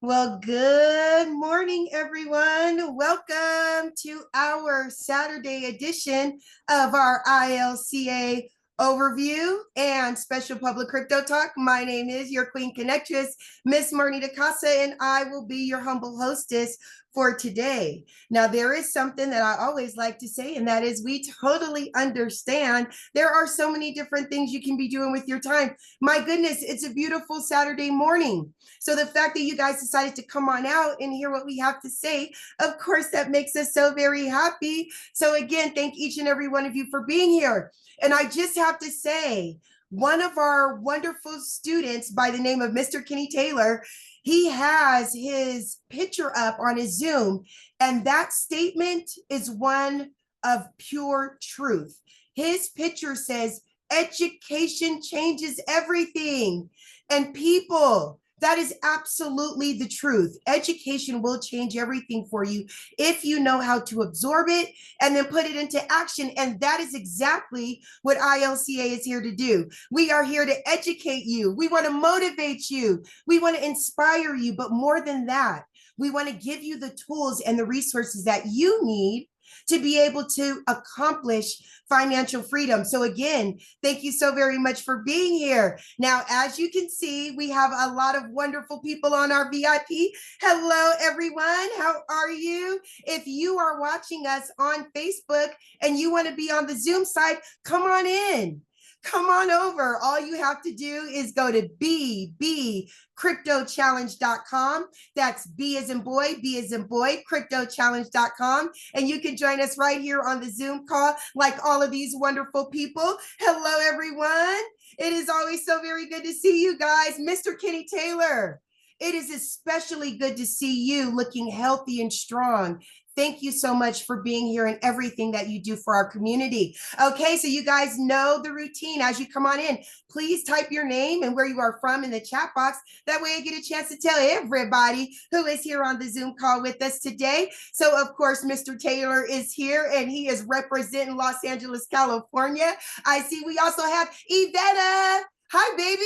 Well, good morning, everyone. Welcome to our Saturday edition of our ILCA overview and special public crypto talk. My name is your Queen Connectress, Miss Marnie DaCasa, and I will be your humble hostess for today. Now, there is something that I always like to say, and that is we totally understand there are so many different things you can be doing with your time. My goodness, it's a beautiful Saturday morning. So the fact that you guys decided to come on out and hear what we have to say, of course, that makes us so very happy. So again, thank each and every one of you for being here. And I just have to say, one of our wonderful students by the name of Mr. Kenny Taylor, he has his picture up on his Zoom, and that statement is one of pure truth. His picture says, education changes everything. And people, that is absolutely the truth. Education will change everything for you if you know how to absorb it and then put it into action. And that is exactly what ILCA is here to do. We are here to educate you. We want to motivate you. We want to inspire you. But more than that, we want to give you the tools and the resources that you need to be able to accomplish financial freedom. So again, thank you so very much for being here. Now, as you can see, we have a lot of wonderful people on our VIP. Hello, everyone. How are you? If you are watching us on Facebook and you want to be on the Zoom side, come on in. Come on over. All you have to do is go to bbcryptochallenge.com. That's B as in boy, cryptochallenge.com. And you can join us right here on the Zoom call like all of these wonderful people. Hello, everyone. It is always so very good to see you guys. Mr. Kenny Taylor, it is especially good to see you looking healthy and strong. Thank you so much for being here and everything that you do for our community. Okay, so you guys know the routine. As you come on in, please type your name and where you are from in the chat box. That way I get a chance to tell everybody who is here on the Zoom call with us today. So of course, Mr. Taylor is here and he is representing Los Angeles, California. I see we also have Yvetta. Hi, baby.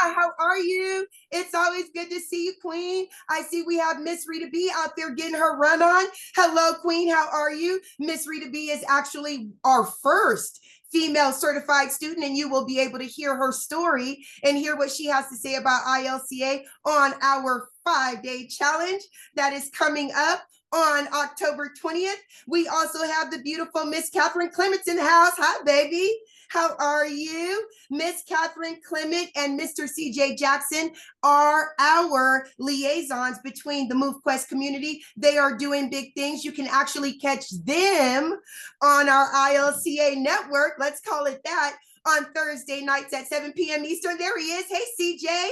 How are you? It's always good to see you, Queen. I see we have Miss Rita B out there getting her run on. Hello, Queen. How are you? Miss Rita B is actually our first female certified student, and you will be able to hear her story and hear what she has to say about ILCA on our 5-day challenge that is coming up on October 20th. We also have the beautiful Miss Catherine Clements in the house. Hi, baby. How are you? Miss Catherine Clement and Mr. CJ Jackson are our liaisons between the MoveQuest community. They are doing big things. You can actually catch them on our ILCA network, let's call it that, on Thursday nights at 7 p.m. Eastern. There he is. Hey, CJ.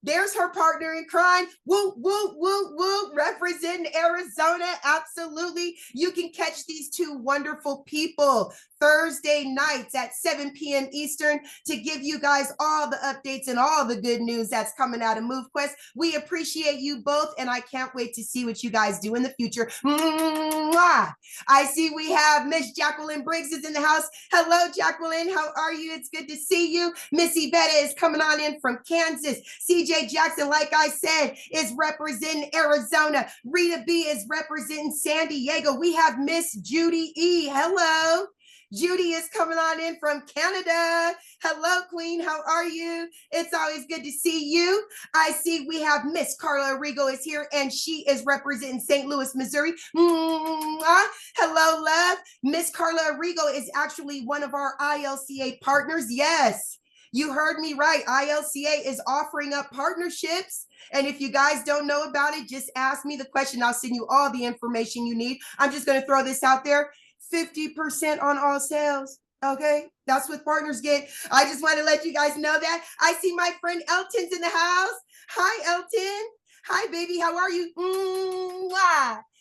There's her partner in crime. Woo, woo, woo, woo, representing Arizona. Absolutely. You can catch these two wonderful people Thursday nights at 7 p.m. Eastern to give you guys all the updates and all the good news that's coming out of MoveQuest. We appreciate you both, and I can't wait to see what you guys do in the future. Mwah! I see we have Miss Jacqueline Briggs is in the house. Hello, Jacqueline. How are you? It's good to see you. Miss Yvetta is coming on in from Kansas. CJ Jackson, like I said, is representing Arizona. Rita B is representing San Diego. We have Miss Judy E. Hello. Judy is coming on in from Canada. Hello, Queen. How are you? It's always good to see you. I see we have Miss Carla Arrigo is here, and she is representing St. Louis, Missouri. Hello, love. Miss Carla Arrigo is actually one of our ILCA partners. Yes, you heard me right. ILCA is offering up partnerships. And if you guys don't know about it, just ask me the question. I'll send you all the information you need. I'm just going to throw this out there. 50% on all sales. Okay, that's what partners get. I just want to let you guys know that. I see my friend Elton's in the house. Hi, Elton. Hi, baby. How are you?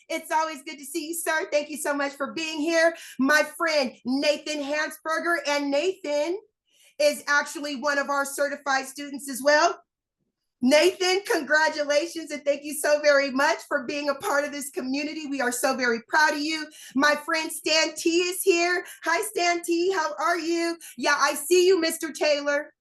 It's always good to see you, sir. Thank you so much for being here. My friend Nathan Hansberger, and Nathan is actually one of our certified students as well. Nathan, congratulations, and thank you so very much for being a part of this community. We are so very proud of you. My friend Stan T is here. Hi, Stan T. How are you? Yeah, I see you, Mr. Taylor.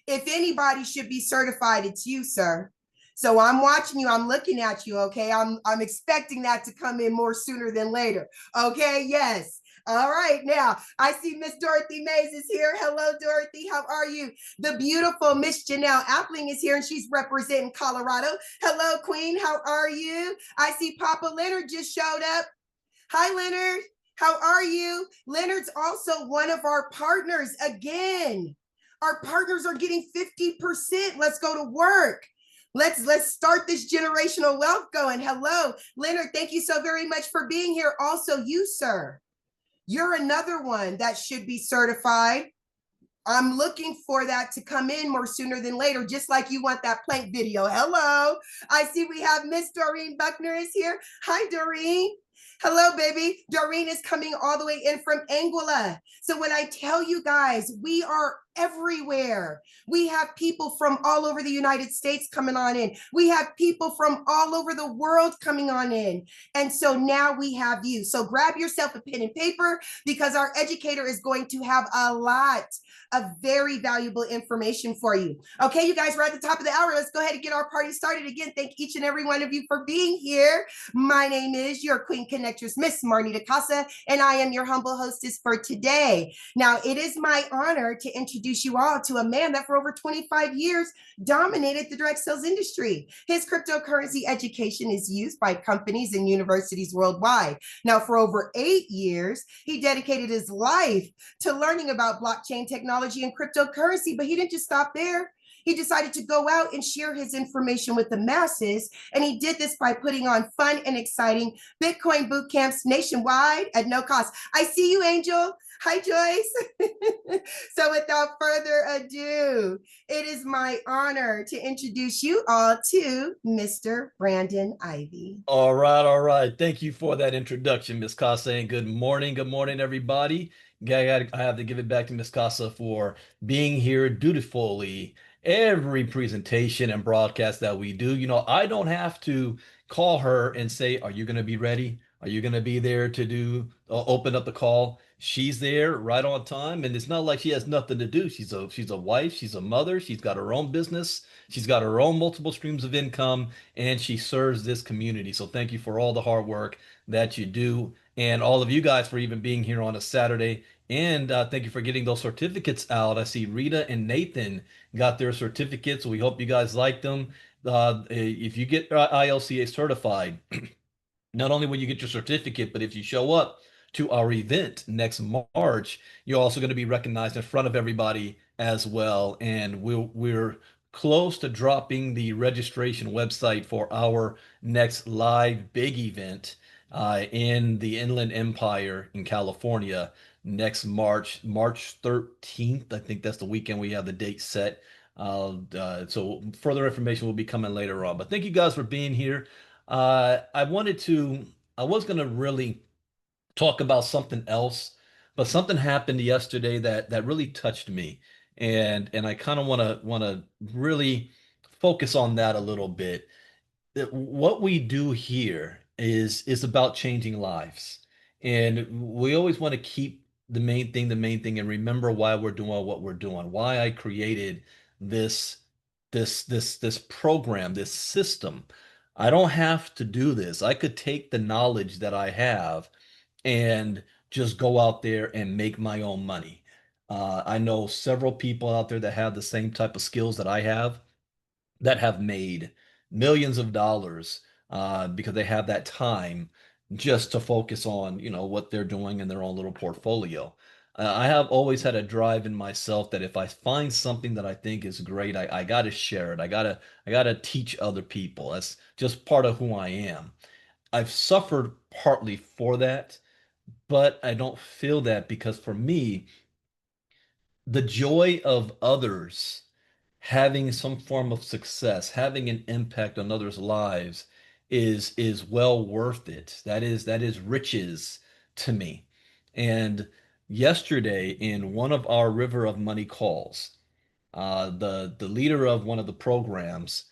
If anybody should be certified, it's you, sir. So I'm watching you. I'm looking at you. Okay. I'm expecting that to come in more sooner than later. Okay. Yes. All right. Now I see Miss Dorothy Mays is here. Hello, Dorothy. How are you? The beautiful Miss Janelle Appling is here and she's representing Colorado. Hello, Queen. How are you? I see Papa Leonard just showed up. Hi, Leonard. How are you? Leonard's also one of our partners again. Our partners are getting 50%. Let's go to work. Let's start this generational wealth going. Hello, Leonard. Thank you so very much for being here. Also, you, sir. You're another one that should be certified. I'm looking for that to come in more sooner than later, just like you want that plank video. Hello. I see we have Miss Doreen Buckner is here. Hi, Doreen. Hello, baby. Doreen is coming all the way in from Anguilla. So when I tell you guys, we are everywhere. We have people from all over the United States coming on in. We have people from all over the world coming on in. And so now we have you. So grab yourself a pen and paper because our educator is going to have a lot of very valuable information for you. Okay, you guys, we're at the top of the hour. Let's go ahead and get our party started. Again, thank each and every one of you for being here. My name is your Queen Connectress, Miss Marnita Casa, and I am your humble hostess for today. Now, it is my honor to introduce you all to a man that for over 25 years dominated the direct sales industry. His cryptocurrency education is used by companies and universities worldwide. Now, for over 8 years, he dedicated his life to learning about blockchain technology and cryptocurrency, but he didn't just stop there. He decided to go out and share his information with the masses. And he did this by putting on fun and exciting Bitcoin boot camps nationwide at no cost. I see you, Angel. Hi, Joyce. So without further ado, it is my honor to introduce you all to Mr. Brandon Ivey. All right, all right. Thank you for that introduction, Miss Casa, and good morning, everybody. I have to give it back to Miss Casa for being here dutifully every presentation and broadcast that we do. I don't have to call her and say, "Are you going to be ready? Are you going to be there to do open up the call?" She's there right on time, and it's not like she has nothing to do. She's a wife, she's a mother, she's got her own business, she's got her own multiple streams of income, and she serves this community. So thank you for all the hard work that you do, and all of you guys for even being here on a Saturday. And thank you for getting those certificates out. I see Rita and Nathan got their certificates. We hope you guys like them. If you get ILCA certified, not only will you get your certificate, but if you show up to our event next March, you're also going to be recognized in front of everybody as well. And we're close to dropping the registration website for our next live big event in the Inland Empire in California next March 13th. I think that's the weekend we have the date set. So further information will be coming later on. But thank you guys for being here. I was going to really talk about something else, but something happened yesterday that really touched me. And I kind of want to really focus on that a little bit. What we do here is about changing lives. And we always want to keep the main thing, and remember why we're doing what we're doing, why I created this this program, this system. I don't have to do this. I could take the knowledge that I have and just go out there and make my own money. I know several people out there that have the same type of skills that I have that have made millions of dollars because they have that time just to focus on, what they're doing in their own little portfolio. I have always had a drive in myself that if I find something that I think is great, I got to share it. I got to teach other people. That's just part of who I am. I've suffered partly for that, but I don't feel that because for me, the joy of others having some form of success, having an impact on others' lives is well worth it. That is riches to me. And yesterday in one of our River of Money calls, the leader of one of the programs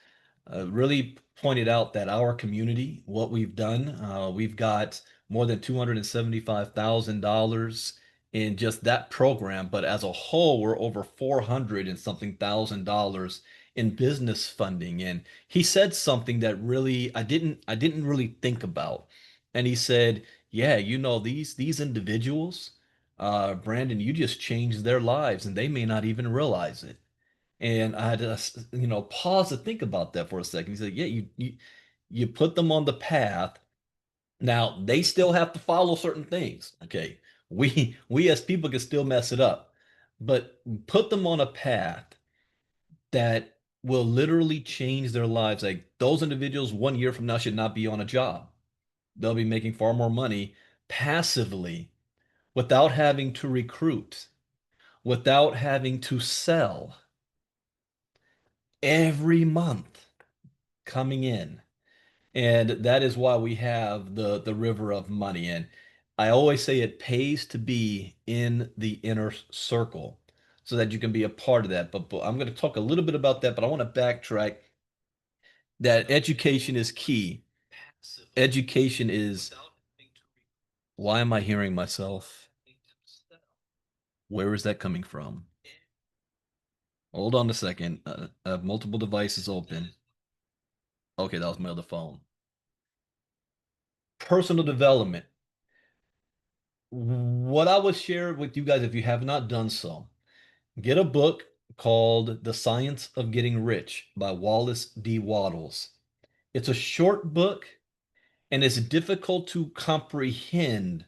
really pointed out that our community, what we've done, we've got more than $275,000 in just that program, but as a whole, we're over 400 and something thousand dollars in business funding. And he said something that really I didn't really think about. And he said, yeah, these individuals, Brandon, you just changed their lives and they may not even realize it. And I had to, pause to think about that for a second. He said, yeah, you put them on the path. Now they still have to follow certain things. Okay. We as people can still mess it up, but put them on a path that will literally change their lives. Like those individuals 1 year from now should not be on a job. They'll be making far more money passively without having to recruit, without having to sell every month coming in. And that is why we have the river of money. And I always say it pays to be in the inner circle so that you can be a part of that. But I'm going to talk a little bit about that, but I want to backtrack that education is key. Education is, why am I hearing myself? Where is that coming from? Hold on a second. I have multiple devices open. Okay, that was my other phone. Personal development. What I would share with you guys, if you have not done so, get a book called The Science of Getting Rich by Wallace D. Wattles. It's a short book and it's difficult to comprehend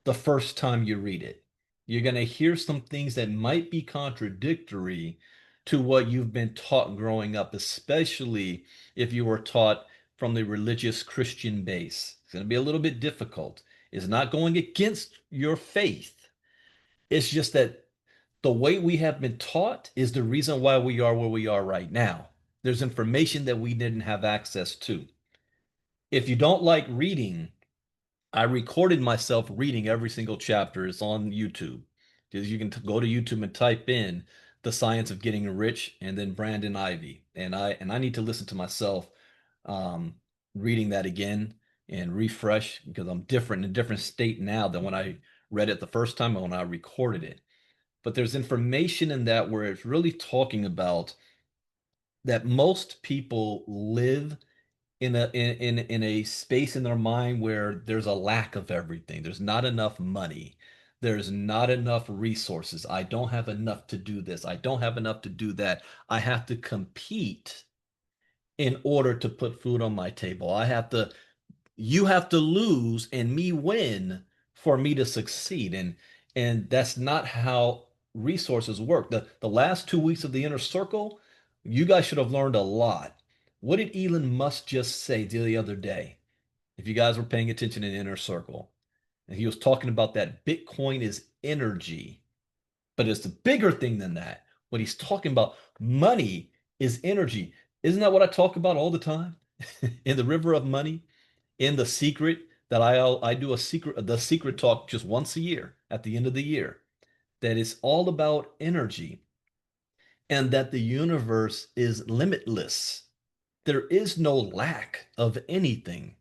the first time you read it. You're going to hear some things that might be contradictory to what you've been taught growing up, especially if you were taught from the religious Christian base. It's going to be a little bit difficult. It's not going against your faith. It's just that the way we have been taught is the reason why we are where we are right now. There's information that we didn't have access to. If you don't like reading, I recorded myself reading every single chapter. It's on YouTube. Because you can go to YouTube and type in The Science of Getting Rich and then Brandon Ivey. And I need to listen to myself um, reading that again and refresh because I'm different in a different state now than when I read it the first time and when I recorded it. But there's information in that where it's really talking about that most people live in a space in their mind where there's a lack of everything. There's not enough money. There's not enough resources. I don't have enough to do this. I don't have enough to do that. I have to compete in order to put food on my table. You have to lose and me win for me to succeed. And that's not how resources work. The last 2 weeks of the inner circle, you guys should have learned a lot. What did Elon Musk just say the other day? If you guys were paying attention in the inner circle, and he was talking about that Bitcoin is energy, but it's a bigger thing than that. What he's talking about, money is energy. Isn't that what I talk about all the time in the river of money? In the secret that I do the secret talk just once a year at the end of the year that is all about energy and that the universe is limitless. There is no lack of anything.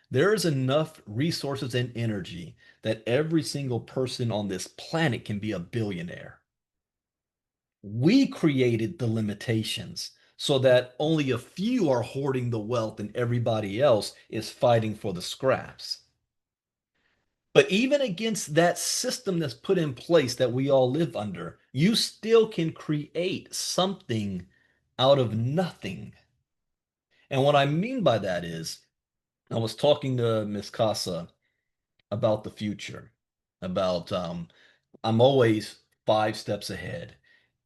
There is enough resources and energy that every single person on this planet can be a billionaire. We created the limitations so that only a few are hoarding the wealth and everybody else is fighting for the scraps. But even against that system that's put in place that we all live under, you still can create something out of nothing. And what I mean by that is, I was talking to Miss Casa about the future, about I'm always 5 steps ahead.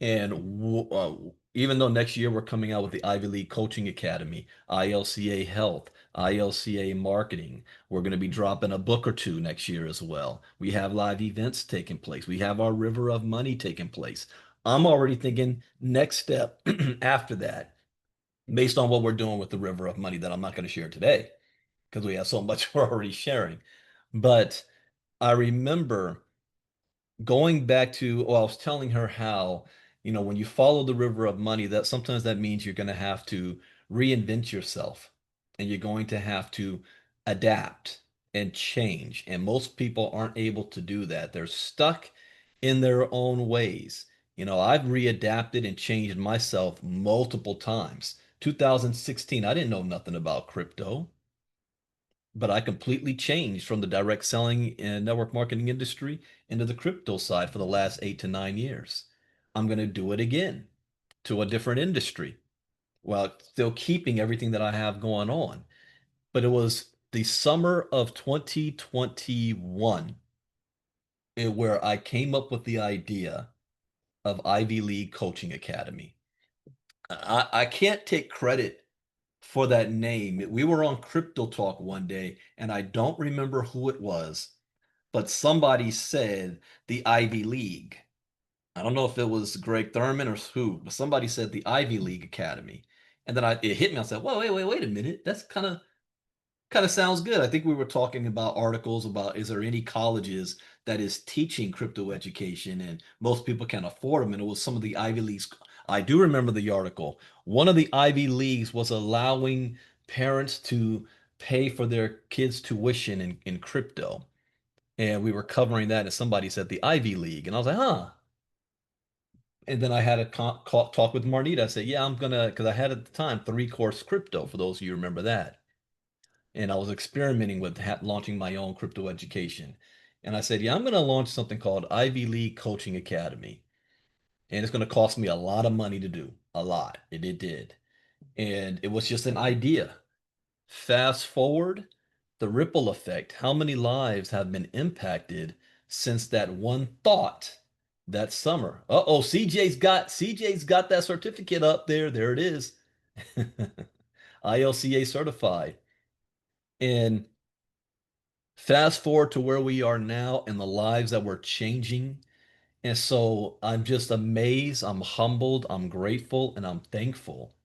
And even though next year we're coming out with the Ivy League Coaching Academy, ILCA Health, ILCA Marketing, we're going to be dropping a book or two next year as well. We have live events taking place. We have our River of Money taking place. I'm already thinking next step after that, based on what we're doing with the River of Money that I'm not going to share today because we have so much we're already sharing. But I remember going back to, well, I was telling her how, when you follow the river of money, that sometimes that means you're going to have to reinvent yourself and you're going to have to adapt and change. And most people aren't able to do that. They're stuck in their own ways. I've readapted and changed myself multiple times. 2016, I didn't know nothing about crypto, but I completely changed from the direct selling and network marketing industry into the crypto side for the last 8 to 9 years. I'm going to do it again to a different industry while still keeping everything that I have going on. But it was the summer of 2021 where I came up with the idea of Ivy League Coaching Academy. I can't take credit for that name. We were on Crypto Talk one day, and I don't remember who it was, but somebody said the Ivy League. I don't know if it was Greg Thurman or who, but somebody said the Ivy League Academy. And then it hit me. I said, "Whoa, wait a minute. That's kind of sounds good." I think we were talking about articles about is there any colleges that is teaching crypto education and most people can afford them. And it was some of the Ivy Leagues. I do remember the article. One of the Ivy Leagues was allowing parents to pay for their kids' tuition in crypto. And we were covering that, and somebody said the Ivy League. And I was like, huh. And then I had a talk with Marnita. I said, yeah, I'm gonna, because I had at the time 3 course crypto, for those of you who remember that. And I was experimenting with launching my own crypto education. And I said, yeah, I'm going to launch something called Ivy League Coaching Academy. And it's going to cost me a lot of money to do, a lot. And it did. And it was just an idea. Fast forward, the ripple effect. How many lives have been impacted since that one thought that summer? Uh-oh, CJ's got that certificate up there. There it is. ILCA certified. And fast forward to where we are now and the lives that we're changing. And so I'm just amazed, I'm humbled, I'm grateful, and I'm thankful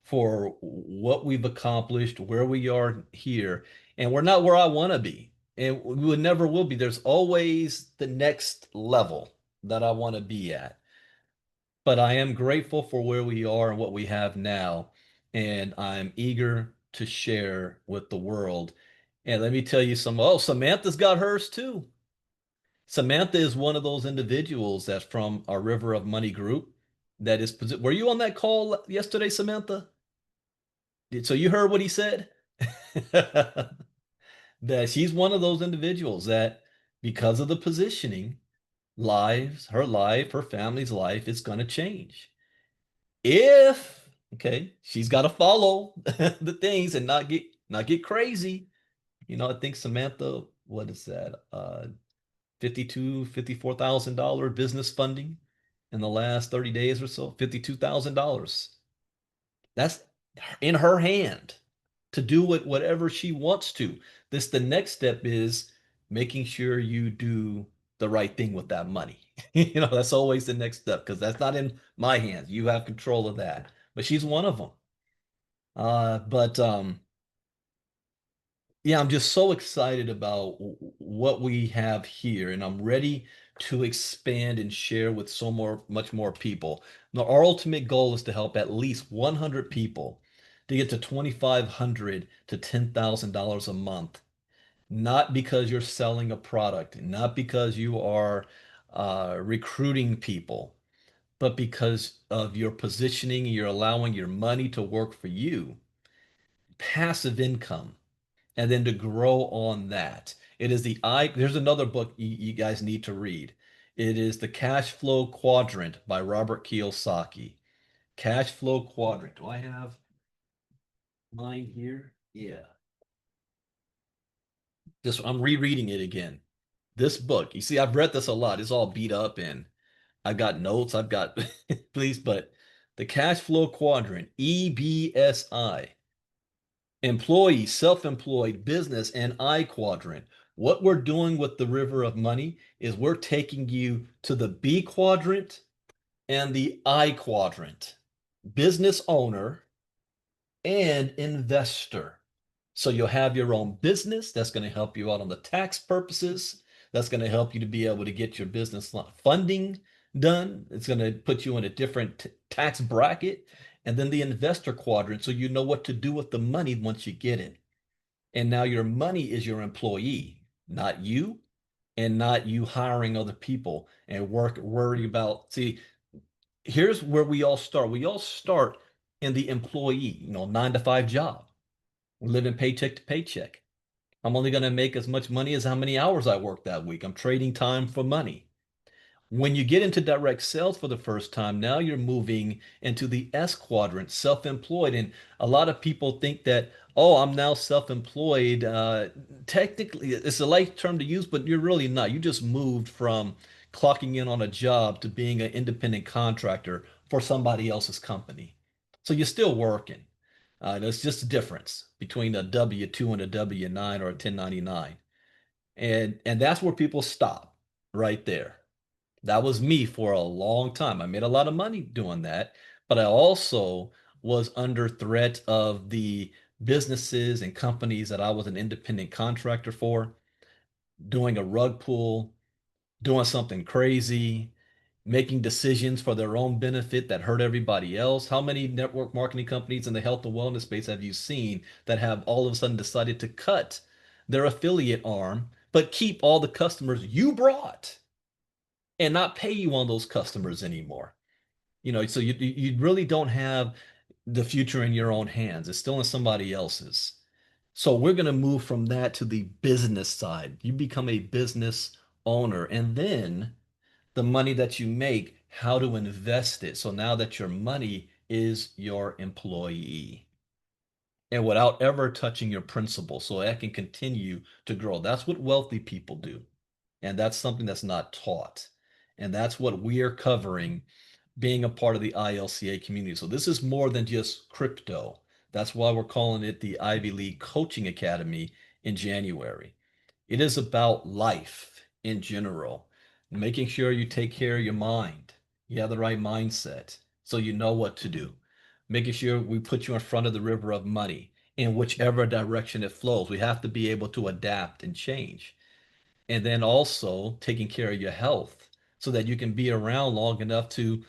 for what we've accomplished, where we are here. And we're not where I want to be. And we would never will be. There's always the next level that I want to be at. But I am grateful for where we are and what we have now. And I'm eager to share with the world. And let me tell you Samantha's got hers too. Samantha is one of those individuals that's from our River of Money group that is, were you on that call yesterday, Samantha? So you heard what he said? That she's one of those individuals that, because of the positioning, her life, her family's life is going to change. Okay, she's got to follow the things and not get crazy. I think Samantha, what is that? 54,000 business funding in the last 30 days or so. $52,000. That's in her hand to do whatever she wants to. The next step is making sure you do the right thing with that money. That's always the next step because that's not in my hands. You have control of that. But she's one of them. But Yeah, I'm just so excited about what we have here, and I'm ready to expand and share with much more people. Now, our ultimate goal is to help at least 100 people to get to 2,500 to $10,000 a month. Not because you're selling a product, not because you are recruiting people, but because of your positioning. You're allowing your money to work for you, passive income, and then to grow on that. There's another book you guys need to read. It is The Cash Flow Quadrant by Robert Kiyosaki. Cash Flow Quadrant. Do I have mine here? Yeah. I'm rereading it again. This book, you see, I've read this a lot. It's all beat up and I've got notes. I've got, please, but The Cash Flow Quadrant, EBSI. Employee, self-employed, business, and I quadrant. What we're doing with the river of money is we're taking you to the B quadrant and the I quadrant. Business owner and investor. So you'll have your own business. That's going to help you out on the tax purposes. That's going to help you to be able to get your business funding done. It's going to put you in a different tax bracket. And then the investor quadrant, so you know what to do with the money once you get it. And now your money is your employee, not you, and not you hiring other people and worry about. See, Here's where we all start. We all start in the employee, 9 to 5 job. We live in paycheck to paycheck. I'm only going to make as much money as how many hours I work that week. I'm trading time for money. When you get into direct sales for the first time, now you're moving into the S quadrant, self-employed. And a lot of people think that, oh, I'm now self-employed. Technically, it's a light term to use, but you're really not. You just moved from clocking in on a job to being an independent contractor for somebody else's company. So you're still working. There's just a difference between a W-2 and a W-9 or a 1099. And that's where people stop right there. That was me for a long time. I made a lot of money doing that, but I also was under threat of the businesses and companies that I was an independent contractor for, doing a rug pull, doing something crazy, making decisions for their own benefit that hurt everybody else. How many network marketing companies in the health and wellness space have you seen that have all of a sudden decided to cut their affiliate arm, but keep all the customers you brought and not pay you on those customers anymore? So you really don't have the future in your own hands. It's still in somebody else's. So we're going to move from that to the business side. You become a business owner, and then the money that you make, how to invest it. So now that your money is your employee and without ever touching your principal, so that can continue to grow. That's what wealthy people do. And that's something that's not taught. And that's what we are covering being a part of the ILCA community. So this is more than just crypto. That's why we're calling it the Ivy League Coaching Academy in January. It is about life in general, making sure you take care of your mind. You have the right mindset so you know what to do. Making sure we put you in front of the river of money in whichever direction it flows. We have to be able to adapt and change. And then also taking care of your health so that you can be around long enough to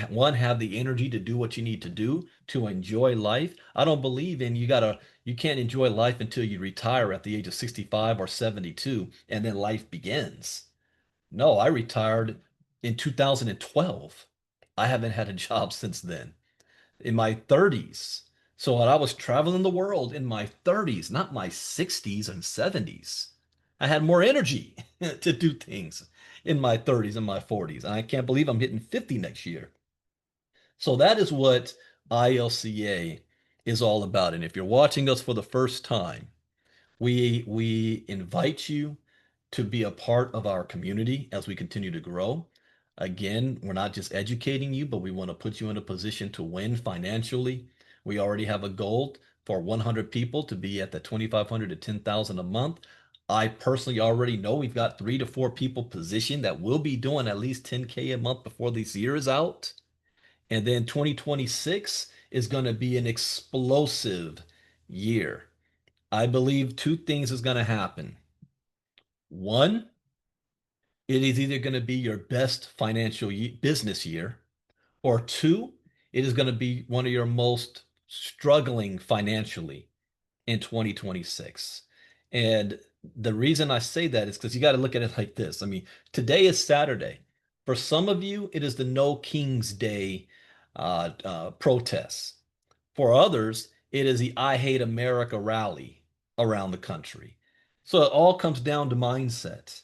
one, have the energy to do what you need to do to enjoy life. I don't believe in you can't enjoy life until you retire at the age of 65 or 72 and then life begins. No, I retired in 2012. I haven't had a job since then, in my 30s. So when I was traveling the world in my 30s, not my 60s and 70s. I had more energy to do things in my 30s and my 40s. And I can't believe I'm hitting 50 next year. So that is what ILCA is all about. And if you're watching us for the first time, we invite you to be a part of our community as we continue to grow. Again, we're not just educating you, but we want to put you in a position to win financially. We already have a goal for 100 people to be at the 2,500 to 10,000 a month. I personally already know we've got 3 to 4 people positioned that will be doing at least 10K a month before this year is out. And then 2026 is going to be an explosive year. I believe two things is going to happen. One, it is either going to be your best financial business year, or two, it is going to be one of your most struggling financially in 2026. And the reason I say that is because you got to look at it like this. I mean, today is Saturday. For some of you, it is the No King's Day protests. For others, it is the I Hate America rally around the country. So it all comes down to mindset.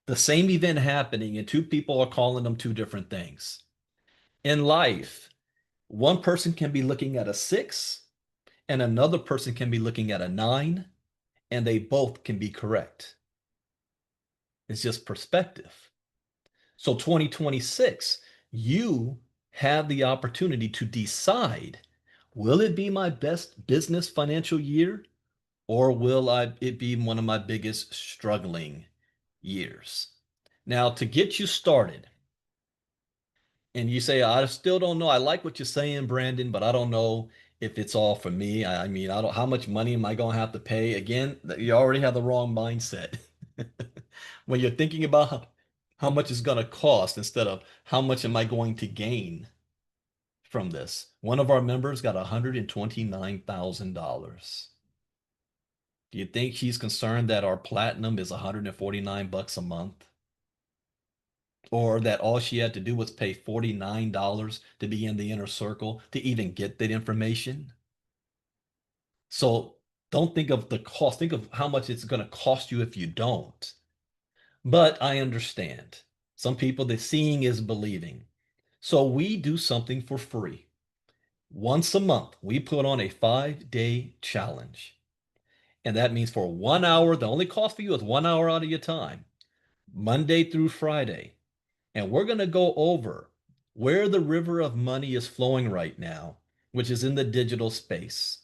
The same event happening, and two people are calling them two different things. In life, one person can be looking at a 6, and another person can be looking at a 9, and they both can be correct. It's just perspective. So 2026, you have the opportunity to decide, will it be my best business financial year, or will it be one of my biggest struggling years? Now, to get you started, and you say, I still don't know. I like what you're saying, Brandon, but I don't know if it's all for me. I mean, I don't, how much money am I going to have to pay? Again, you already have the wrong mindset. When you're thinking about how much it's going to cost instead of how much am I going to gain from this. One of our members got $129,000. Do you think she's concerned that our platinum is 149 bucks a month? or that all she had to do was pay $49 to be in the inner circle to even get that information. So don't think of the cost. Think of how much it's going to cost you if you don't. But I understand. Some people, the seeing is believing. So we do something for free. Once a month, we put on a 5-day challenge. And that means for 1 hour, the only cost for you is 1 hour out of your time, Monday through Friday. And we're going to go over where the river of money is flowing right now, which is in the digital space.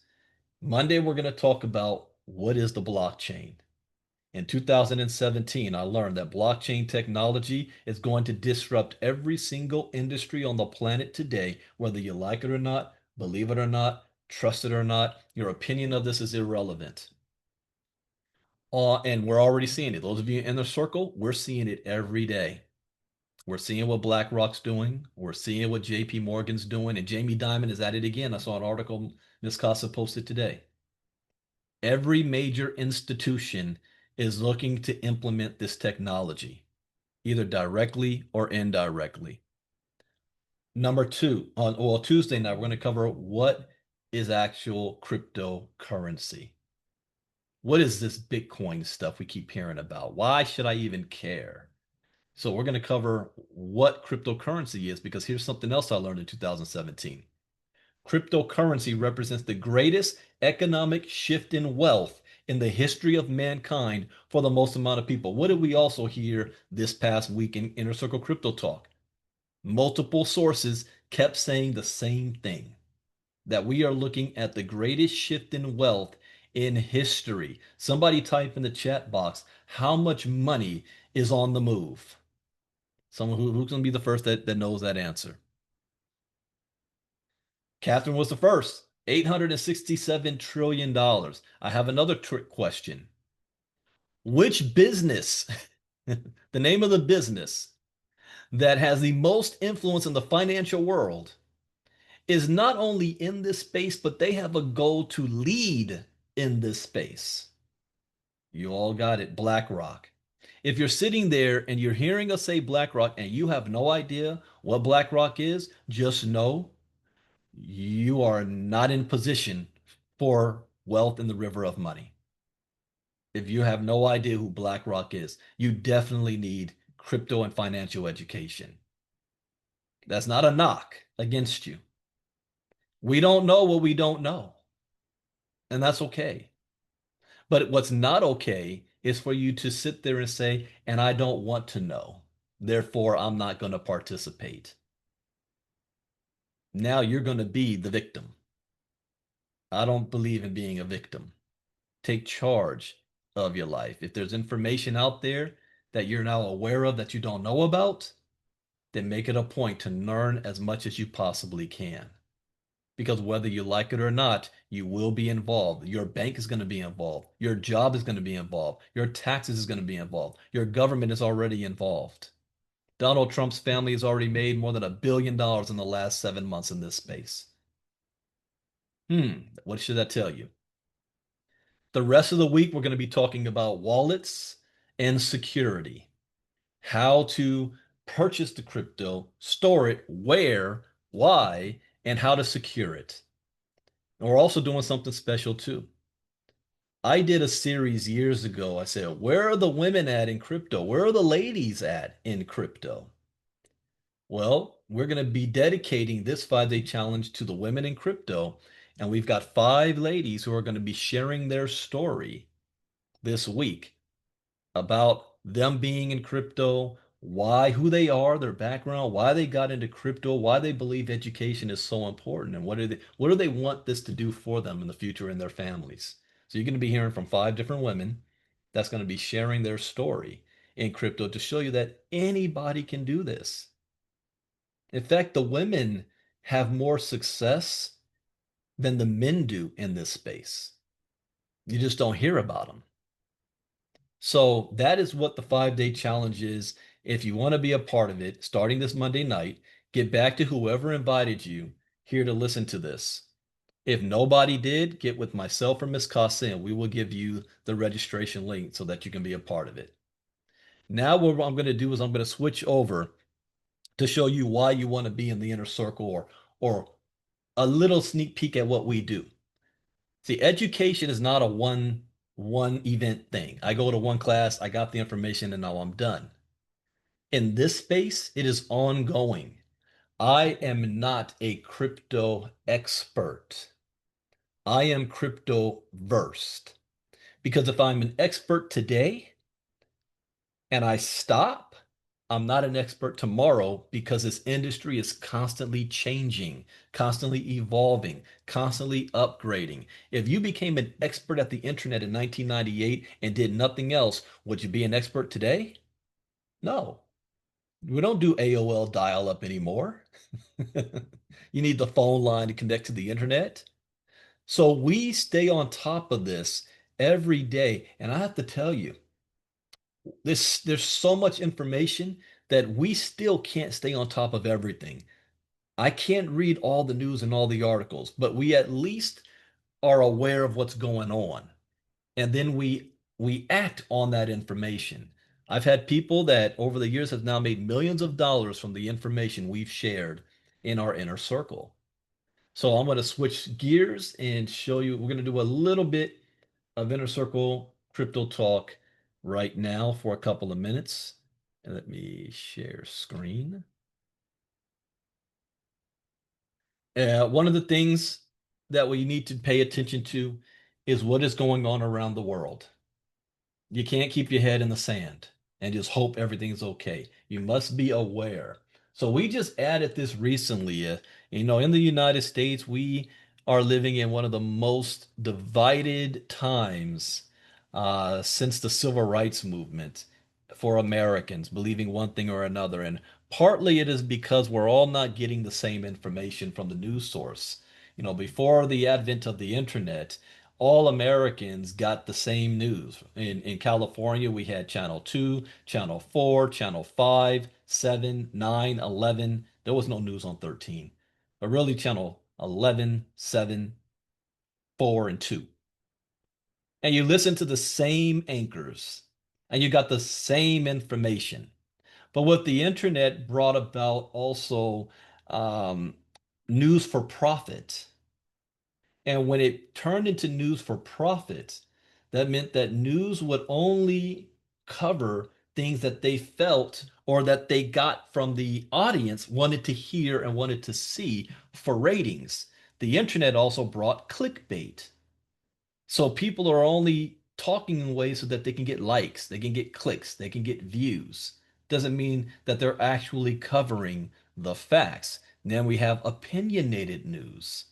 Monday, we're going to talk about what is the blockchain. In 2017, I learned that blockchain technology is going to disrupt every single industry on the planet today, whether you like it or not, believe it or not, trust it or not. Your opinion of this is irrelevant. And we're already seeing it. Those of you in the circle, we're seeing it every day. We're seeing what BlackRock's doing. We're seeing what JP Morgan's doing. And Jamie Dimon is at it again. I saw an article Ms. Casa posted today. Every major institution is looking to implement this technology, either directly or indirectly. Number two, on Tuesday night, we're going to cover what is actual cryptocurrency. What is this Bitcoin stuff we keep hearing about? Why should I even care? So we're going to cover what cryptocurrency is because here's something else I learned in 2017. Cryptocurrency represents the greatest economic shift in wealth in the history of mankind for the most amount of people. What did we also hear this past week in Inner Circle Crypto Talk? Multiple sources kept saying the same thing, that we are looking at the greatest shift in wealth in history. Somebody type in the chat box, how much money is on the move? Someone who's going to be the first that knows that answer. Catherine was the first. $867 trillion. I have another trick question. Which business, the name of the business that has the most influence in the financial world, is not only in this space, but they have a goal to lead in this space? You all got it. BlackRock. If you're sitting there and you're hearing us say BlackRock and you have no idea what BlackRock is, just know you are not in position for wealth in the river of money. If you have no idea who BlackRock is, you definitely need crypto and financial education. That's not a knock against you. We don't know what we don't know, and that's okay. But what's not okay is for you to sit there and say, and I don't want to know, therefore I'm not going to participate. Now you're going to be the victim. I don't believe in being a victim. Take charge of your life. If there's information out there that you're now aware of that you don't know about, then make it a point to learn as much as you possibly can. Because whether you like it or not, you will be involved. Your bank is going to be involved. Your job is going to be involved. Your taxes is going to be involved. Your government is already involved. Donald Trump's family has already made more than $1 billion in the last 7 months in this space. What should that tell you? The rest of the week, we're going to be talking about wallets and security, how to purchase the crypto, store it, where, why, and how to secure it. And we're also doing something special too. I did a series years ago. I said, where are the women at in crypto? Where are the ladies at in crypto? Well, we're going to be dedicating this 5-day challenge to the women in crypto. And we've got 5 ladies who are going to be sharing their story this week about them being in crypto, why, who they are, their background, why they got into crypto, why they believe education is so important, and what do they want this to do for them in the future and their families. So you're going to be hearing from 5 different women that's going to be sharing their story in crypto to show you that anybody can do this. In fact, the women have more success than the men do in this space. You just don't hear about them. So that is what the 5-day challenge is. If you want to be a part of it, starting this Monday night, get back to whoever invited you here to listen to this. If nobody did, get with myself or Miss Casa and we will give you the registration link so that you can be a part of it. Now what I'm going to do is I'm going to switch over to show you why you want to be in the inner circle, or a little sneak peek at what we do. See, education is not a one event thing. I go to one class, I got the information, and now I'm done. In this space, it is ongoing. I am not a crypto expert. I am crypto versed. Because if I'm an expert today and I stop, I'm not an expert tomorrow, because this industry is constantly changing, constantly evolving, constantly upgrading. If you became an expert at the internet in 1998 and did nothing else, would you be an expert today? No. We don't do AOL dial-up anymore. You need the phone line to connect to the internet. So we stay on top of this every day. And I have to tell you, there's so much information that we still can't stay on top of everything. I can't read all the news and all the articles, but we at least are aware of what's going on. And then we act on that information. I've had people that over the years have now made millions of dollars from the information we've shared in our inner circle. So I'm going to switch gears and show you. We're going to do a little bit of inner circle crypto talk right now for a couple of minutes. And let me share screen. One of the things that we need to pay attention to is what is going on around the world. You can't keep your head in the sand and just hope everything's okay. You must be aware. So we just added this recently. In the United States, we are living in one of the most divided times since the civil rights movement for Americans, believing one thing or another. And partly it is because we're all not getting the same information from the news source. Before the advent of the internet, all Americans got the same news. In California, we had Channel 2, Channel 4, Channel 5, 7, 9, 11. There was no news on 13, but really Channel 11, 7, 4, and 2. And you listen to the same anchors and you got the same information. But what the internet brought about also, um, news for profit. And when it turned into news for profit, that meant that news would only cover things that they felt or that they got from the audience wanted to hear and wanted to see for ratings. The internet also brought clickbait. So people are only talking in ways so that they can get likes, they can get clicks, they can get views. Doesn't mean that they're actually covering the facts. Then we have opinionated news,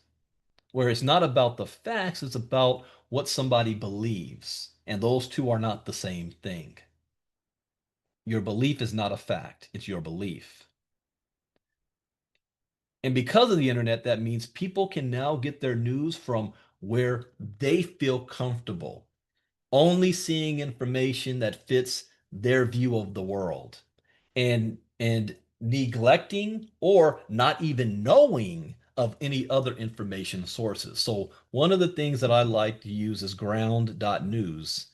where it's not about the facts, it's about what somebody believes. And those two are not the same thing. Your belief is not a fact, it's your belief. And because of the internet, that means people can now get their news from where they feel comfortable, only seeing information that fits their view of the world, and neglecting or not even knowing of any other information sources. So one of the things that I like to use is ground.news,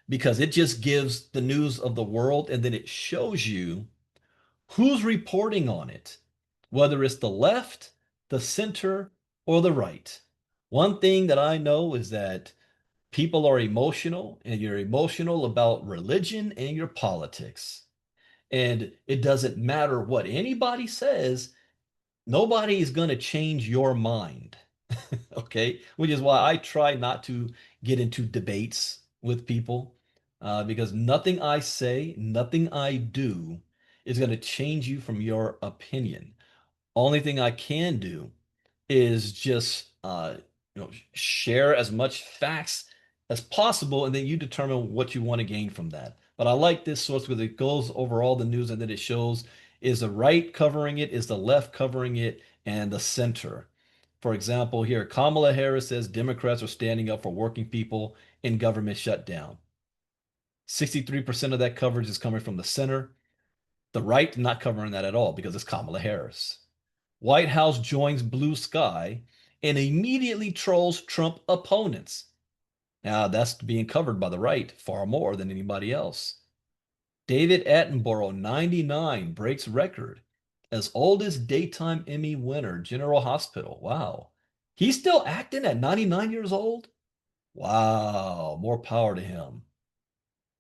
because it just gives the news of the world and then it shows you who's reporting on it, whether it's the left, the center, or the right. One thing that I know is that people are emotional, and you're emotional about religion and your politics. And it doesn't matter what anybody says, nobody is going to change your mind. Okay? Which is why I try not to get into debates with people, because nothing I say, nothing I do is going to change you from your opinion. Only thing I can do is just share as much facts as possible, and then you determine what you want to gain from that. But I like this source because it goes over all the news and then it shows, is the right covering it, is the left covering it, and the center. For example, here Kamala Harris says Democrats are standing up for working people in government shutdown. 63% of that coverage is coming from the center. The right not covering that at all because it's Kamala Harris. White House joins Blue Sky and immediately trolls Trump opponents. Now, that's being covered by the right far more than anybody else. David Attenborough, 99, breaks record as oldest daytime Emmy winner, General Hospital. Wow. He's still acting at 99 years old? Wow, more power to him.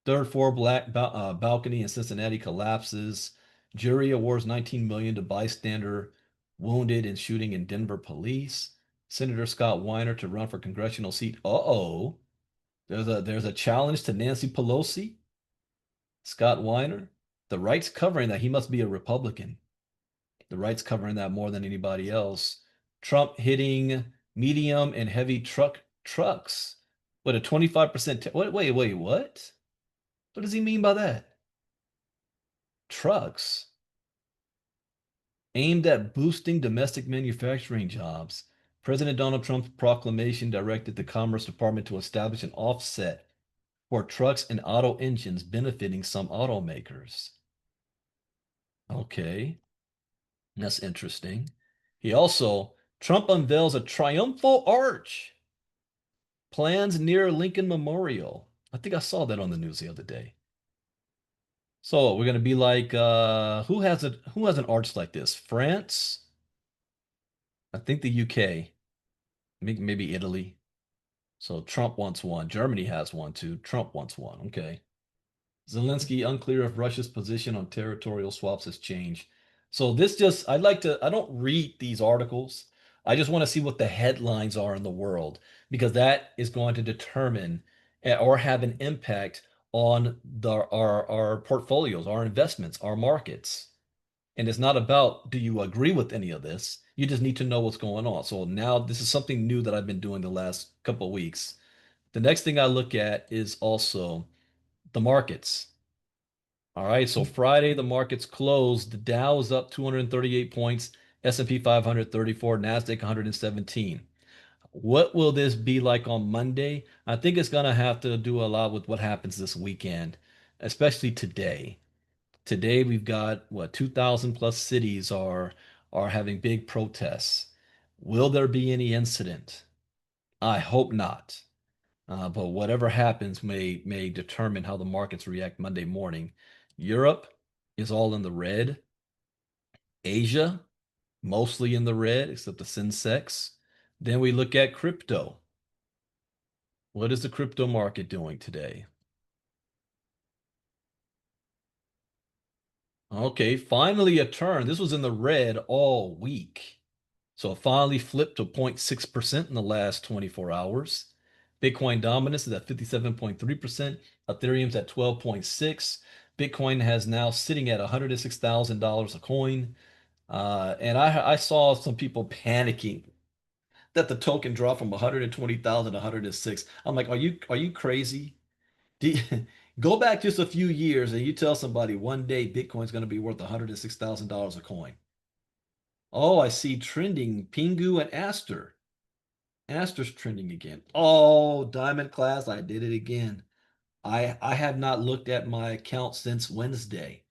Third floor balcony in Cincinnati collapses. Jury awards 19 million to bystander wounded in shooting in Denver police. Senator Scott Weiner to run for congressional seat. Uh-oh. There's a challenge to Nancy Pelosi. Scott Weiner. The right's covering that. He must be a Republican. The right's covering that more than anybody else. Trump hitting medium and heavy trucks with a 25%. Wait, what? What does he mean by that? Trucks aimed at boosting domestic manufacturing jobs. President Donald Trump's proclamation directed the Commerce Department to establish an offset for trucks and auto engines benefiting some automakers. Okay, that's interesting. Trump unveils a triumphal arch, plans near Lincoln Memorial. I think I saw that on the news the other day. So we're gonna be like, who has an arch like this? France? I think the UK, maybe Italy. So Trump wants one. Germany has one too. Trump wants one. Okay. Zelensky unclear if Russia's position on territorial swaps has changed. So I don't read these articles. I just want to see what the headlines are in the world because that is going to determine or have an impact on our portfolios, our investments, our markets. And it's not about do you agree with any of this? You just need to know what's going on. So now this is something new that I've been doing the last couple of weeks. The next thing I look at is also the markets. All right, so Friday the markets closed. The Dow is up 238 points, S&P 534, Nasdaq 117. What will this be like on Monday? I think it's going to have to do a lot with what happens this weekend, especially today. Today we've got what 2,000 plus cities are having big protests. Will there be any incident? I hope not. But whatever happens may determine how the markets react Monday morning. Europe is all in the red. Asia mostly in the red, except the Sensex. Then we look at crypto. What is the crypto market doing today? Okay, finally a turn. This was in the red all week. So it finally flipped to 0.6% in the last 24 hours. Bitcoin dominance is at 57.3%. Ethereum's at 12.6. Bitcoin has now sitting at $106,000 a coin. And I saw some people panicking that the token dropped from 120,000 to 106. I'm like, are you crazy? Go back just a few years and you tell somebody one day Bitcoin's going to be worth $106,000 a coin. Oh, I see trending Pingu and Aster. Aster's trending again. Oh, Diamond Class, I did it again. I have not looked at my account since Wednesday.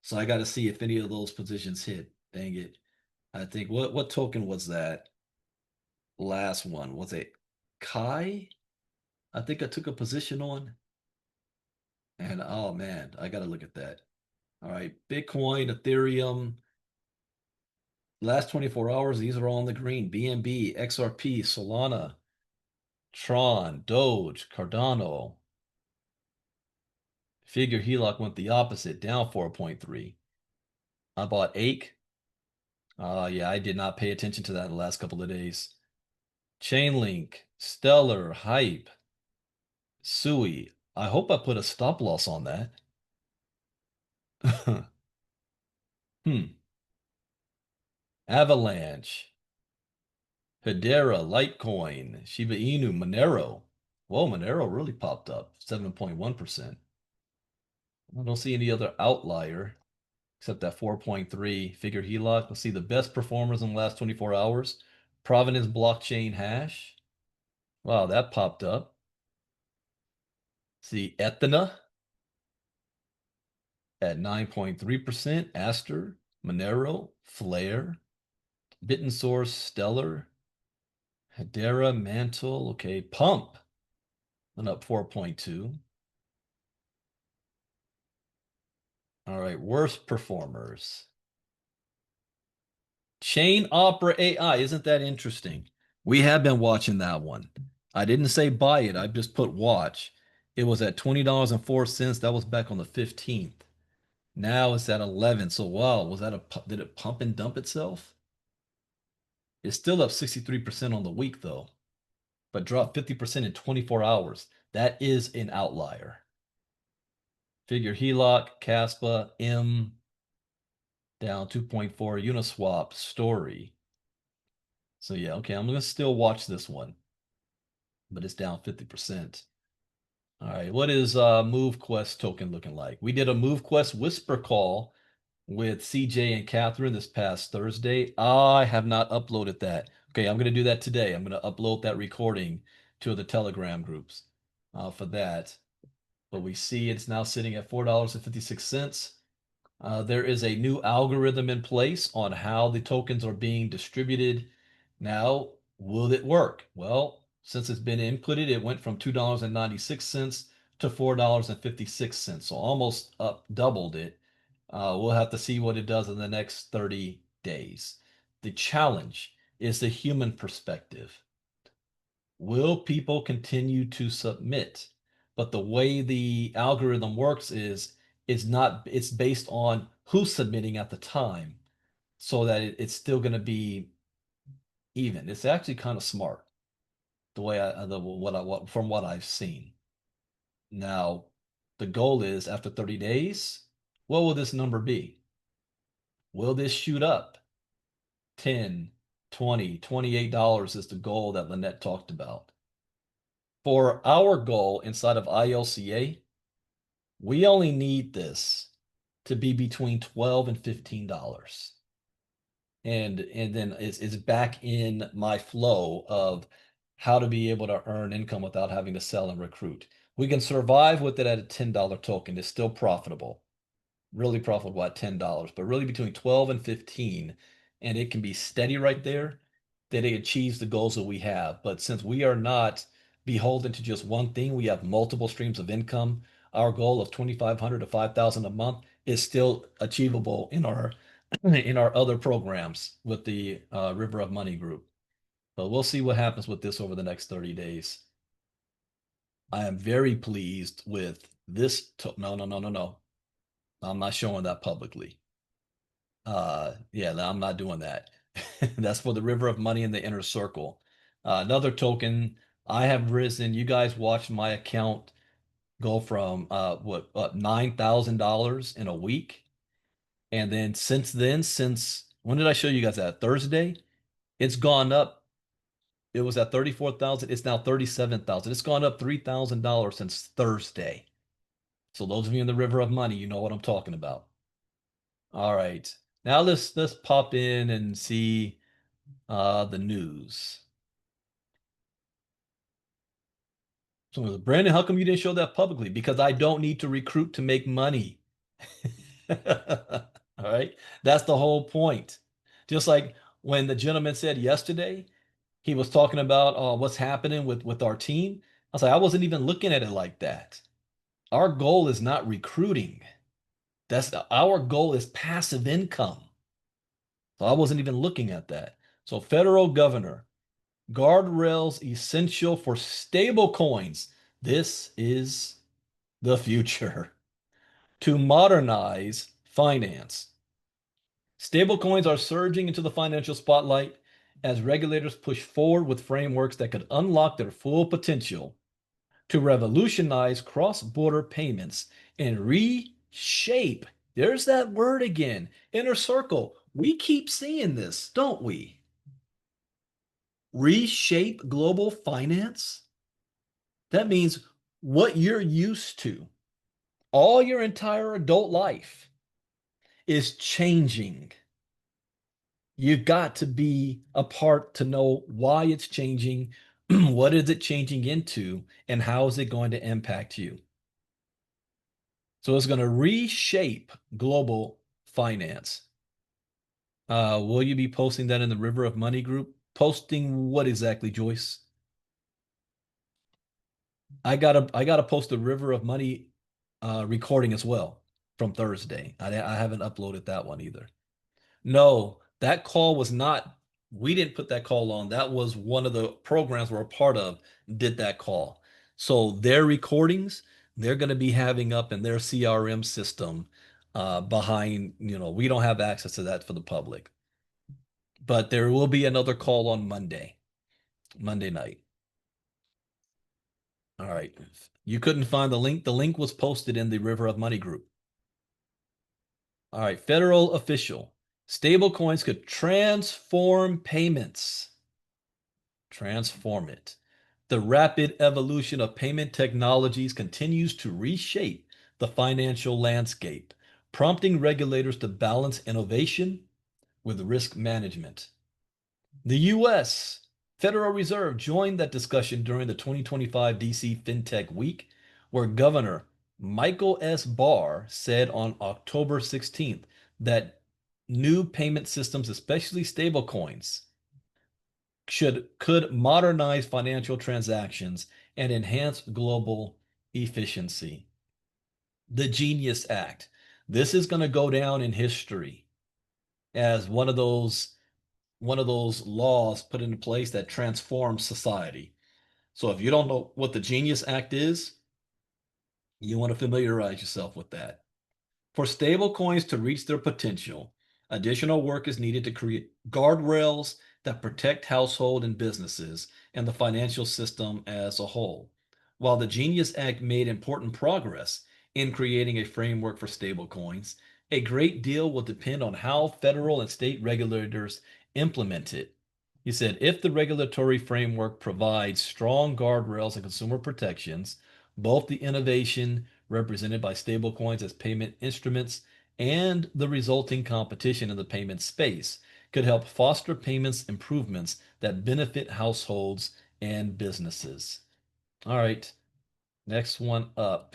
So I got to see if any of those positions hit. Dang it. I think what token was that? Last one. Was it Kai? I think I took a position on. And oh man, I got to look at that. All right, Bitcoin, Ethereum, last 24 hours, these are all in the green. BNB, XRP, Solana, Tron, Doge, Cardano. Figure HELOC went the opposite, down 4.3. I bought Ake. Yeah, I did not pay attention to that in the last couple of days. Chainlink, Stellar, Hype, Sui. I hope I put a stop loss on that. Hmm. Avalanche, Hedera, Litecoin, Shiba Inu, Monero. Whoa, Monero really popped up, 7.1%. I don't see any other outlier except that 4.3 figure HELOC. Let's see the best performers in the last 24 hours. Provenance Blockchain Hash. Wow, that popped up. See Ethena at 9.3%. Aster, Monero, Flare, Bitten Source, Stellar, Hedera, Mantle. Okay, Pump. Went up 4.2. All right, worst performers. Chain Opera AI, isn't that interesting? We have been watching that one. I didn't say buy it, I just put watch. It was at $20.04. That was back on the 15th. Now it's at 11. So wow, did it pump and dump itself? It's still up 63% on the week though, but dropped 50% in 24 hours. That is an outlier. Figure HELOC, Caspa, M down 2.4, Uniswap, Story. So yeah, okay, I'm gonna still watch this one, but it's down 50%. All right, what is MoveQuest token looking like? We did a MoveQuest whisper call with CJ and Catherine this past Thursday. I have not uploaded that. Okay, I'm gonna do that today. I'm gonna upload that recording to the Telegram groups for that. But we see it's now sitting at $4.56. There is a new algorithm in place on how the tokens are being distributed. Now, will it work? Well, since it's been inputted, it went from $2.96 to $4.56, so almost up doubled it. We'll have to see what it does in the next 30 days. The challenge is the human perspective. Will people continue to submit? But the way the algorithm works is not it's based on who's submitting at the time, so that it's still going to be even. It's actually kind of smart the way what from what I've seen. Now, the goal is after 30 days, what will this number be? Will this shoot up? 10, 20, $28 is the goal that Lynette talked about. For our goal inside of ILCA, we only need this to be between $12 and $15. And then it's back in my flow of how to be able to earn income without having to sell and recruit. We can survive with it at a $10 token. It's still profitable, really profitable at $10, but really between 12 and 15, and it can be steady right there, that it achieves the goals that we have. But since we are not beholden to just one thing, we have multiple streams of income. Our goal of 2,500 to 5,000 a month is still achievable in our in our other programs with the River of Money group. But we'll see what happens with this over the next 30 days. I am very pleased with this. No, no, no, no, no. I'm not showing that publicly. Yeah, no, I'm not doing that. That's for the River of Money in the inner circle. Another token, I have risen. You guys watched my account go from $9,000 in a week. And then since when did I show you guys that? Thursday? It's gone up. It was at 34,000. It's now 37,000. It's gone up $3,000 since Thursday. So those of you in the River of Money, you know what I'm talking about. All right. Now let's pop in and see the news. So Brandon, how come you didn't show that publicly? Because I don't need to recruit to make money. All right. That's the whole point. Just like when the gentleman said yesterday, he was talking about what's happening with our team. I was like, I wasn't even looking at it like that. Our goal is not recruiting. That's our goal is passive income. So I wasn't even looking at that. So federal governor, guardrails essential for stable coins. This is the future. To modernize finance. Stablecoins are surging into the financial spotlight as regulators push forward with frameworks that could unlock their full potential to revolutionize cross-border payments and reshape. There's that word again, inner circle. We keep seeing this, don't we? Reshape global finance? That means what you're used to all your entire adult life is changing. You've got to be a part to know why it's changing, what is it changing into, and how is it going to impact you. So it's going to reshape global finance. Will you be posting that in the River of Money group? Posting what exactly, Joyce? I gotta post the River of Money recording as well from Thursday. I haven't uploaded that one either. No, that call was not, we didn't put that call on. That was one of the programs we're a part of did that call. So their recordings, they're going to be having up in their CRM system behind, we don't have access to that for the public. But there will be another call on Monday night. All right. You couldn't find the link. The link was posted in the River of Money group. All right. Federal official. Stablecoins could transform payments. Transform it. The rapid evolution of payment technologies continues to reshape the financial landscape, prompting regulators to balance innovation with risk management. The U.S. Federal Reserve joined that discussion during the 2025 DC FinTech Week, where Governor Michael S. Barr said on October 16th that new payment systems, especially stablecoins, could modernize financial transactions and enhance global efficiency. The Genius Act. This is going to go down in history as one of those laws put into place that transforms society. So if you don't know what the Genius Act is, you want to familiarize yourself with that. For stablecoins to reach their potential, additional work is needed to create guardrails that protect household and businesses and the financial system as a whole. While the Genius Act made important progress in creating a framework for stablecoins, a great deal will depend on how federal and state regulators implement it. He said, if the regulatory framework provides strong guardrails and consumer protections, both the innovation represented by stablecoins as payment instruments and the resulting competition in the payment space could help foster payments improvements that benefit households and businesses. All right, next one up.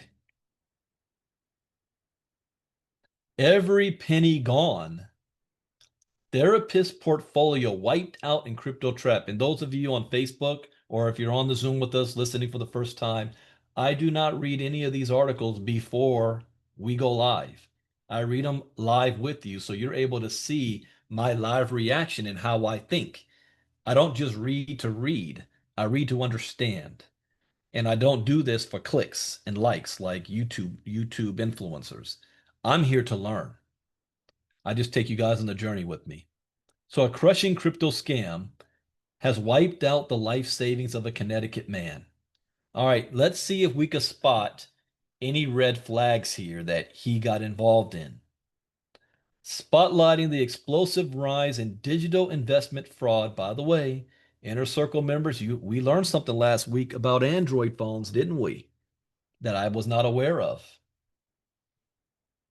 Every penny gone. Therapist portfolio wiped out in crypto trap. And those of you on Facebook, or if you're on the Zoom with us listening for the first time, I do not read any of these articles before we go live. I read them live with you, so you're able to see my live reaction and how I think. I don't just read to read, I read to understand. And I don't do this for clicks and likes like YouTube influencers. I'm here to learn. I just take you guys on the journey with me. So a crushing crypto scam has wiped out the life savings of a Connecticut man. All right, let's see if we can spot any red flags here that he got involved in. Spotlighting the explosive rise in digital investment fraud. By the way, Inner Circle members, we learned something last week about Android phones, didn't we? That I was not aware of.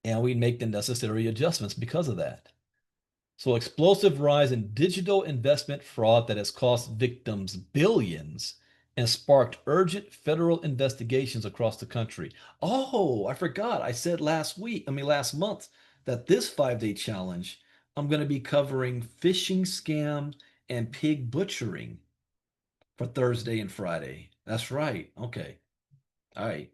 And we make the necessary adjustments because of that. So explosive rise in digital investment fraud that has cost victims billions and sparked urgent federal investigations across the country. Oh, I forgot. I said last month, that this 5-day challenge, I'm going to be covering phishing scam and pig butchering for Thursday and Friday. That's right. Okay. All right.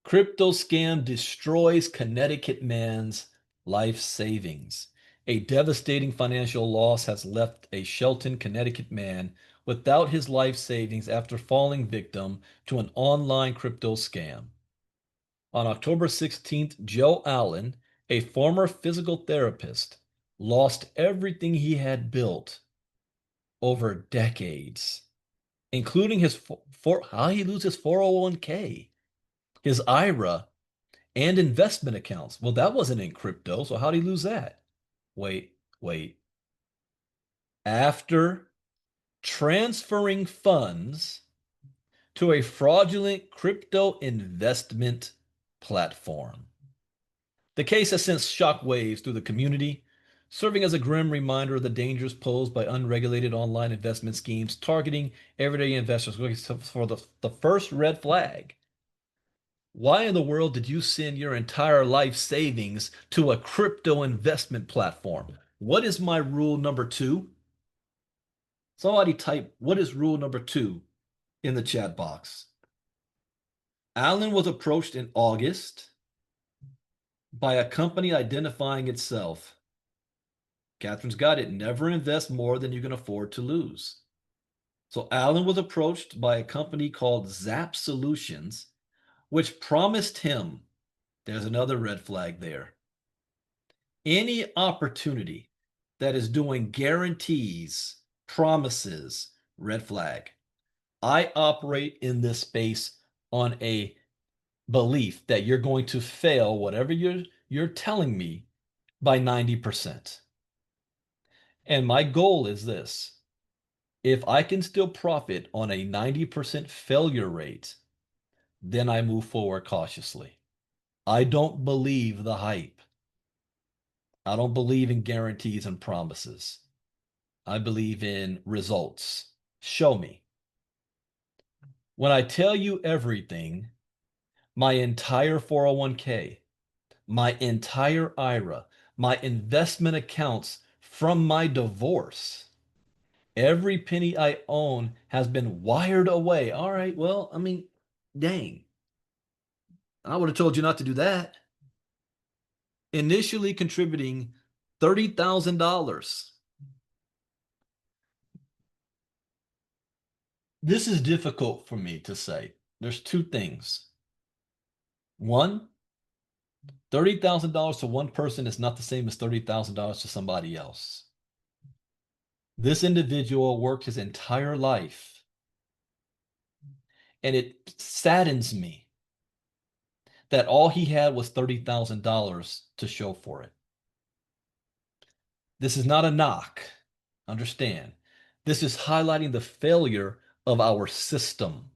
Crypto scam destroys Connecticut man's life savings. A devastating financial loss has left a Shelton, Connecticut man without his life savings after falling victim to an online crypto scam. On October 16th, Joe Allen, a former physical therapist, lost everything he had built over decades, including how he lose his 401k, his IRA, and investment accounts. Well, that wasn't in crypto, so how did he lose that? Wait. After transferring funds to a fraudulent crypto investment platform. The case has sent shockwaves through the community, serving as a grim reminder of the dangers posed by unregulated online investment schemes targeting everyday investors. For the first red flag, why in the world did you send your entire life savings to a crypto investment platform? What is my rule number 2? Somebody type, what is rule number 2 in the chat box? Allen was approached in August by a company identifying itself. Catherine's got it. Never invest more than you can afford to lose. So Allen was approached by a company called Zap Solutions, which promised him, there's another red flag there, any opportunity that is doing guarantees, promises, red flag. I operate in this space on a belief that you're going to fail whatever you're telling me by 90%. And my goal is this. If I can still profit on a 90% failure rate, then I move forward cautiously. I don't believe the hype. I don't believe in guarantees and promises. I believe in results. Show me. When I tell you everything, my entire 401k, my entire IRA, my investment accounts from my divorce, every penny I own has been wired away. All right, well, I mean, dang. I would have told you not to do that. Initially contributing $30,000. This is difficult for me to say. There's two things. One, $30,000 to one person is not the same as $30,000 to somebody else. This individual worked his entire life, and it saddens me that all he had was $30,000 to show for it. This is not a knock. Understand. This is highlighting the failure of our system.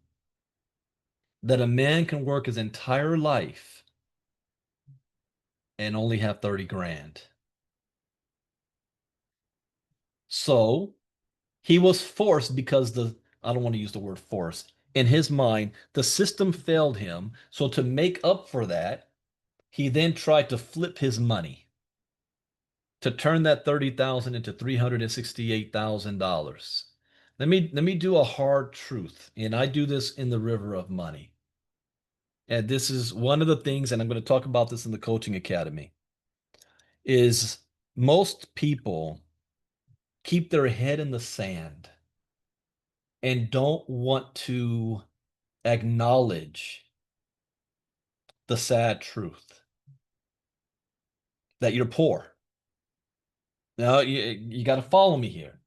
That a man can work his entire life and only have 30 grand. So he was forced because I don't want to use the word forced. In his mind, the system failed him. So to make up for that, he then tried to flip his money to turn that 30,000 into $368,000. Let me do a hard truth, and I do this in the river of money. And this is one of the things, and I'm going to talk about this in the coaching academy, is most people keep their head in the sand and don't want to acknowledge the sad truth that you're poor. Now, you got to follow me here.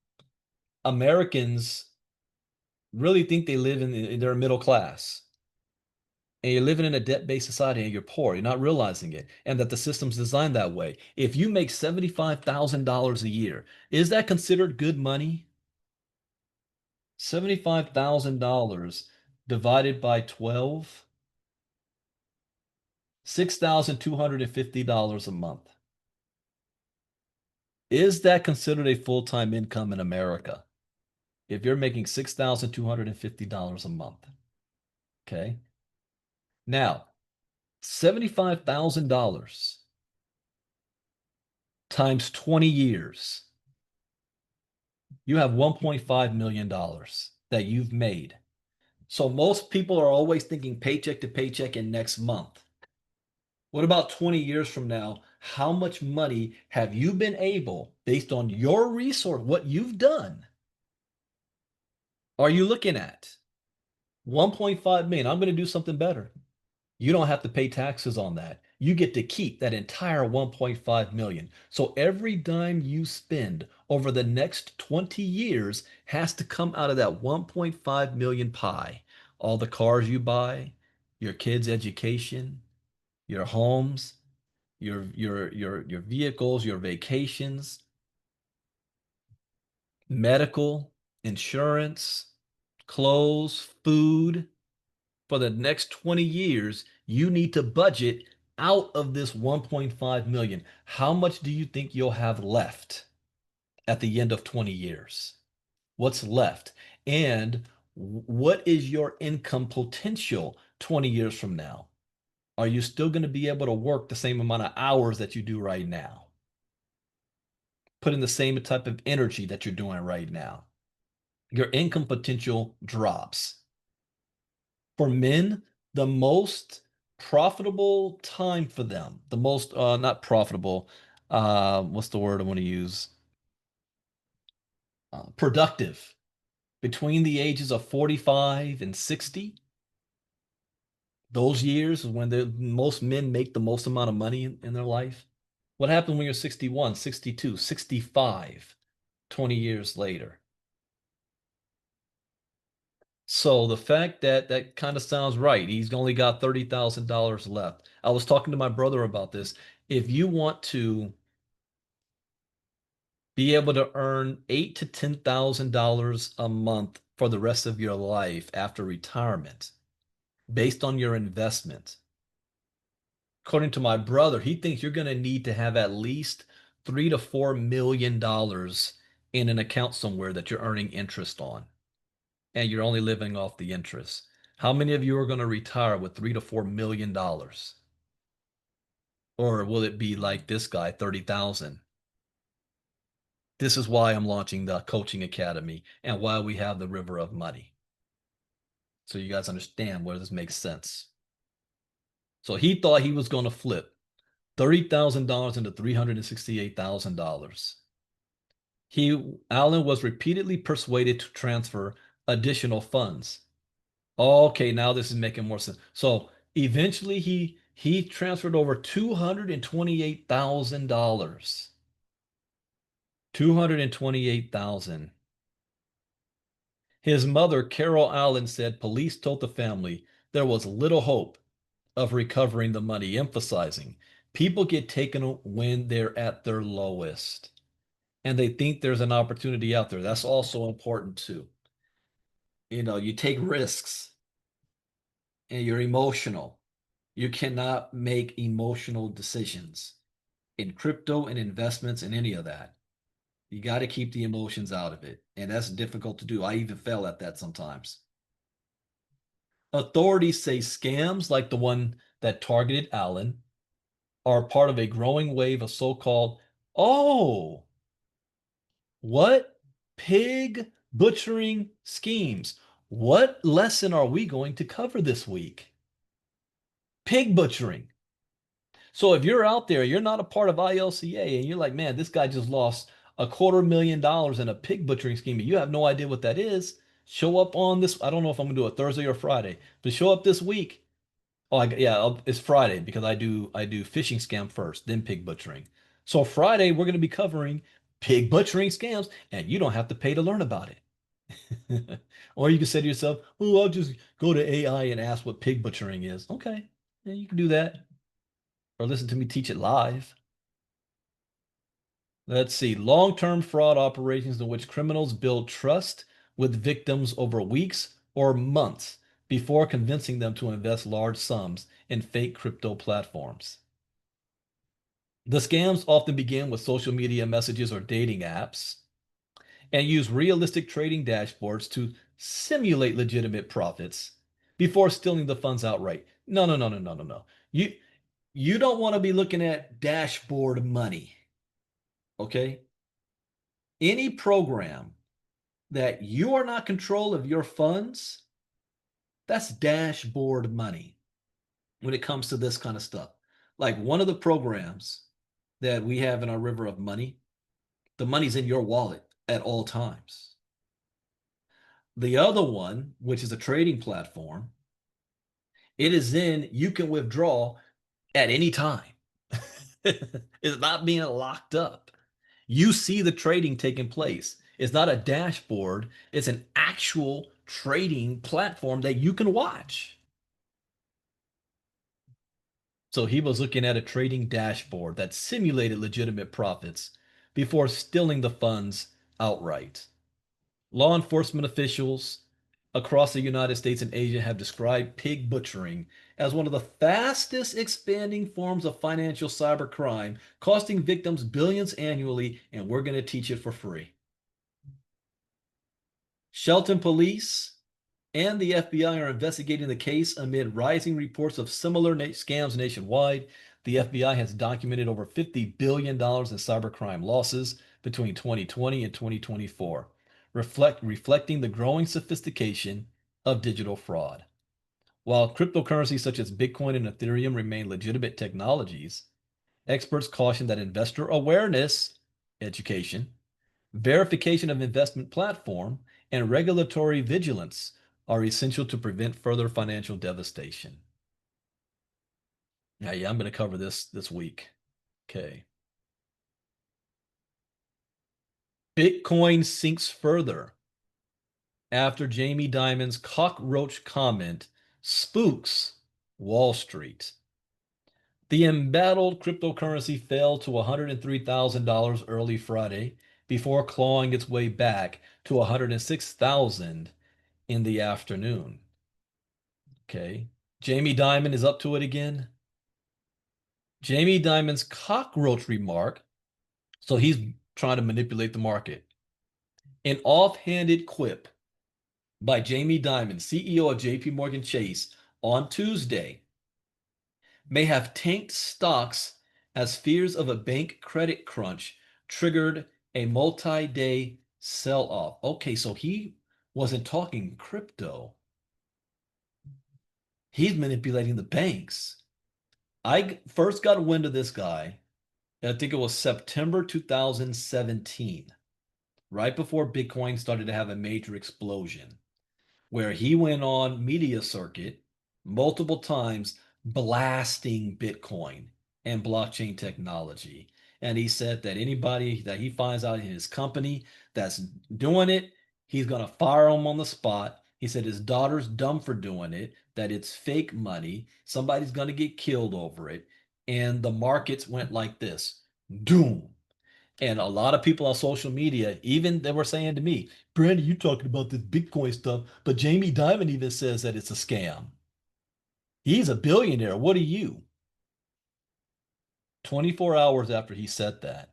Americans really think they live in their middle class. And you're living in a debt-based society and you're poor. You're not realizing it. And that the system's designed that way. If you make $75,000 a year, is that considered good money? $75,000 divided by 12, $6,250 a month. Is that considered a full-time income in America? If you're making $6,250 a month. Okay. Now, $75,000 times 20 years, you have $1.5 million that you've made. So most people are always thinking paycheck to paycheck and next month. What about 20 years from now? How much money have you been able, based on your resource, what you've done, are you looking at? 1.5 million. I'm going to do something better. You don't have to pay taxes on that. You get to keep that entire 1.5 million. So every dime you spend over the next 20 years has to come out of that 1.5 million pie. All the cars you buy, your kids' education, your homes, your vehicles, your vacations, medical, insurance, clothes, food. For the next 20 years, you need to budget out of this 1.5 million. How much do you think you'll have left at the end of 20 years? What's left? And what is your income potential 20 years from now? Are you still going to be able to work the same amount of hours that you do right now? Put in the same type of energy that you're doing right now. Your income potential drops. For men, the most profitable time for them, the most not profitable, what's the word I want to use? Productive between the ages of 45 and 60. Those years is when the most men make the most amount of money in their life. What happened when you're 61, 62, 65, 20 years later? So the fact that that kind of sounds right. He's only got $30,000 left. I was talking to my brother about this. If you want to be able to earn eight to $10,000 a month for the rest of your life after retirement, based on your investment, according to my brother, he thinks you're going to need to have at least $3 to $4 million in an account somewhere that you're earning interest on, and you're only living off the interest. How many of you are going to retire with $3 to $4 million? Or will it be like this guy, 30,000? This is why I'm launching the coaching academy and why we have the river of money. So you guys understand where this makes sense. So he thought he was going to flip $30,000 into $368,000. Alan was repeatedly persuaded to transfer additional funds. Okay, now this is making more sense. So eventually he transferred over $228,000. 228,000. His mother, Carol Allen, said police told the family there was little hope of recovering the money, emphasizing people get taken when they're at their lowest and they think there's an opportunity out there. That's also important too. You take risks and you're emotional. You cannot make emotional decisions in crypto and investments and any of that. You got to keep the emotions out of it. And that's difficult to do. I even fail at that sometimes. Authorities say scams like the one that targeted Allen are part of a growing wave of so-called, oh, what? Pig butchering schemes. What lesson are we going to cover this week? Pig butchering. So if you're out there, you're not a part of ILCA, and you're like, man, this guy just lost $250,000 in a pig butchering scheme, and you have no idea what that is, show up on this. I don't know if I'm gonna do it Thursday or Friday, but show up this week. Oh, yeah, it's Friday because I do fishing scam first, then pig butchering. So Friday we're gonna be covering pig butchering scams, and you don't have to pay to learn about it. Or you can say to yourself, "Oh, I'll just go to AI and ask what pig butchering is." Okay, yeah, you can do that, or listen to me teach it live. Let's see. Long-term fraud operations in which criminals build trust with victims over weeks or months before convincing them to invest large sums in fake crypto platforms. The scams often begin with social media messages or dating apps and use realistic trading dashboards to simulate legitimate profits before stealing the funds outright. No, no, no, no, no, no, no. You don't want to be looking at dashboard money, okay? Any program that you are not control of your funds, that's dashboard money when it comes to this kind of stuff. Like one of the programs that we have in our river of money, the money's in your wallet at all times. The other one, which is a trading platform, it is in, you can withdraw at any time. It's not being locked up. You see the trading taking place. It's not a dashboard, it's an actual trading platform that you can watch. So he was looking at a trading dashboard that simulated legitimate profits before stealing the funds outright. Law enforcement officials across the United States and Asia have described pig butchering as one of the fastest expanding forms of financial cybercrime, costing victims billions annually, and we're going to teach it for free. Shelton police and the FBI are investigating the case amid rising reports of similar scams nationwide. The FBI has documented over $50 billion in cybercrime losses between 2020 and 2024, reflecting the growing sophistication of digital fraud. While cryptocurrencies such as Bitcoin and Ethereum remain legitimate technologies, experts caution that investor awareness, education, verification of investment platform, and regulatory vigilance are essential to prevent further financial devastation. Yeah, I'm going to cover this week. Okay. Bitcoin sinks further after Jamie Dimon's cockroach comment spooks Wall Street. The embattled cryptocurrency fell to $103,000 early Friday before clawing its way back to 106,000 in the afternoon. Okay. Jamie Dimon is up to it again. Jamie Dimon's cockroach remark, so he's trying to manipulate the market. An offhanded quip by Jamie Dimon, CEO of JP Morgan Chase, on Tuesday may have tanked stocks as fears of a bank credit crunch triggered a multi-day sell-off. Okay, so he wasn't talking crypto. He's manipulating the banks. I first got wind of this guy, I think it was September 2017, right before Bitcoin started to have a major explosion, where he went on media circuit multiple times blasting Bitcoin and blockchain technology. And he said that anybody that he finds out in his company that's doing it, he's going to fire them on the spot. He said his daughter's dumb for doing it, that it's fake money. Somebody's going to get killed over it. And the markets went like this, doom. And a lot of people on social media, even they were saying to me, Brandon, you talking about this Bitcoin stuff, but Jamie Dimon even says that it's a scam. He's a billionaire. What are you? 24 hours after he said that,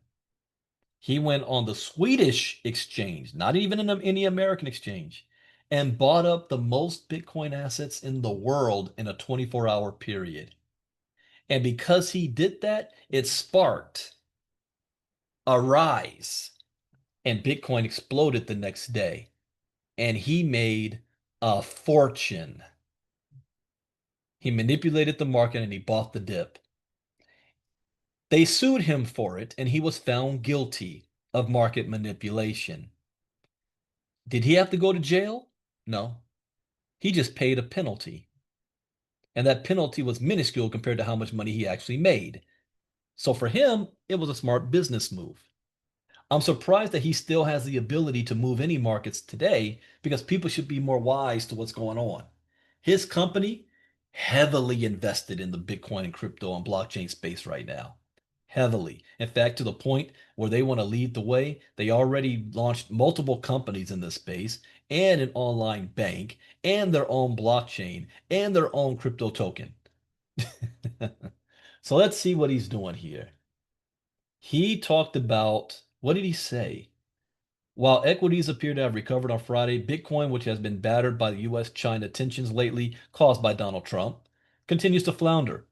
he went on the Swedish exchange, not even in any American exchange, and bought up the most Bitcoin assets in the world in a 24-hour period. And because he did that, it sparked a rise, and Bitcoin exploded the next day. And he made a fortune. He manipulated the market and he bought the dip. They sued him for it, and he was found guilty of market manipulation. Did he have to go to jail? No. He just paid a penalty. And that penalty was minuscule compared to how much money he actually made. So for him, it was a smart business move. I'm surprised that he still has the ability to move any markets today because people should be more wise to what's going on. His company heavily invested in the Bitcoin and crypto and blockchain space right now. Heavily. In fact, to the point where they want to lead the way, they already launched multiple companies in this space and an online bank and their own blockchain and their own crypto token. So let's see what he's doing here. He talked about, what did he say? While equities appear to have recovered on Friday, Bitcoin, which has been battered by the US-China tensions lately caused by Donald Trump, continues to flounder.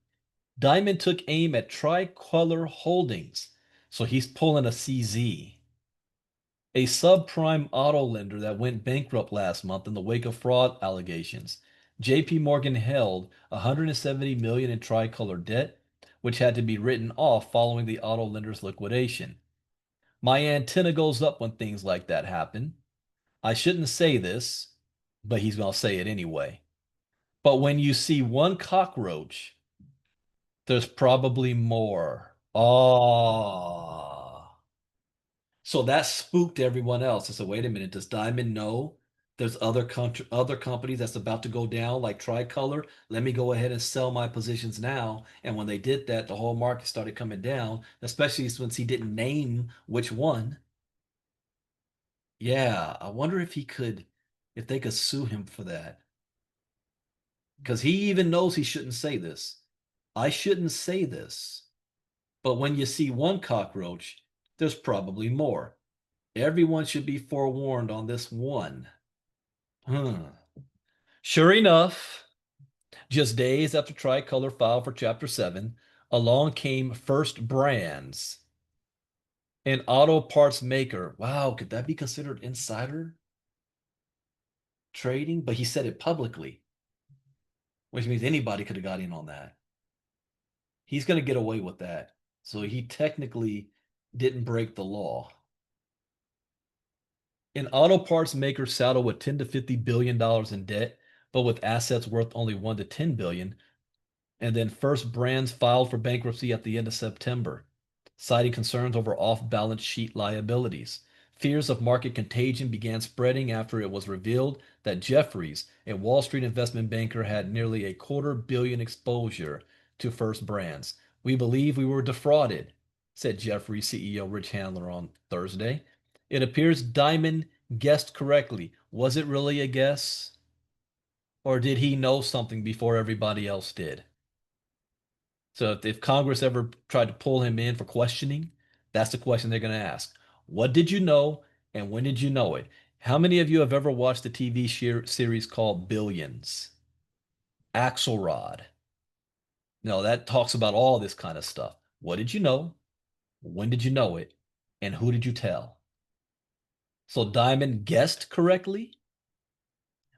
Diamond took aim at Tricolor Holdings, so he's pulling a CZ. A subprime auto lender that went bankrupt last month in the wake of fraud allegations. JP Morgan held 170 million in Tricolor debt, which had to be written off following the auto lender's liquidation. My antenna goes up when things like that happen. I shouldn't say this, but he's going to say it anyway. But when you see one cockroach, there's probably more. Oh. So that spooked everyone else. I said, wait a minute, does Diamond know there's other companies that's about to go down like Tricolor? Let me go ahead and sell my positions now. And when they did that, the whole market started coming down, especially since he didn't name which one. Yeah, I wonder if they could sue him for that. Because he even knows he shouldn't say this. I shouldn't say this. But when you see one cockroach, there's probably more. Everyone should be forewarned on this one. Sure enough, just days after Tricolor filed for Chapter 7, along came First Brands, an auto parts maker. Wow, could that be considered insider trading? But he said it publicly. which means anybody could have got in on that. He's going to get away with that. So he technically didn't break the law. An auto parts maker saddled with 10 to 50 billion dollars in debt, but with assets worth only 1 to 10 billion. And then First Brands filed for bankruptcy at the end of September, citing concerns over off-balance sheet liabilities. Fears of market contagion began spreading after it was revealed that Jefferies, a Wall Street investment banker, had nearly a $250 million exposure to First Brands. We believe we were defrauded, said Jefferies CEO Rich Handler on Thursday. It appears Diamond guessed correctly. Was it really a guess? Or did he know something before everybody else did? So if Congress ever tried to pull him in for questioning, that's the question they're going to ask. What did you know and when did you know it? How many of you have ever watched the TV series called Billions? Axelrod. No, that talks about all this kind of stuff. What did you know? When did you know it? And who did you tell? So Diamond guessed correctly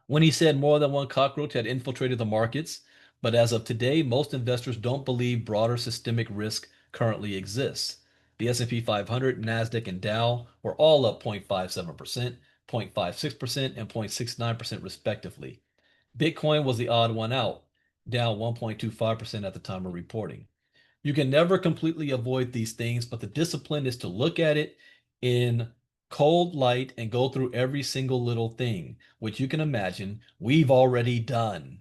when he said more than one cockroach had infiltrated the markets. But as of today, most investors don't believe broader systemic risk currently exists. The S&P 500, Nasdaq, and Dow were all up 0.57%, 0.56%, and 0.69% respectively. Bitcoin was the odd one out, down 1.25% at the time of reporting. You can never completely avoid these things, but the discipline is to look at it in cold light and go through every single little thing, which you can imagine we've already done.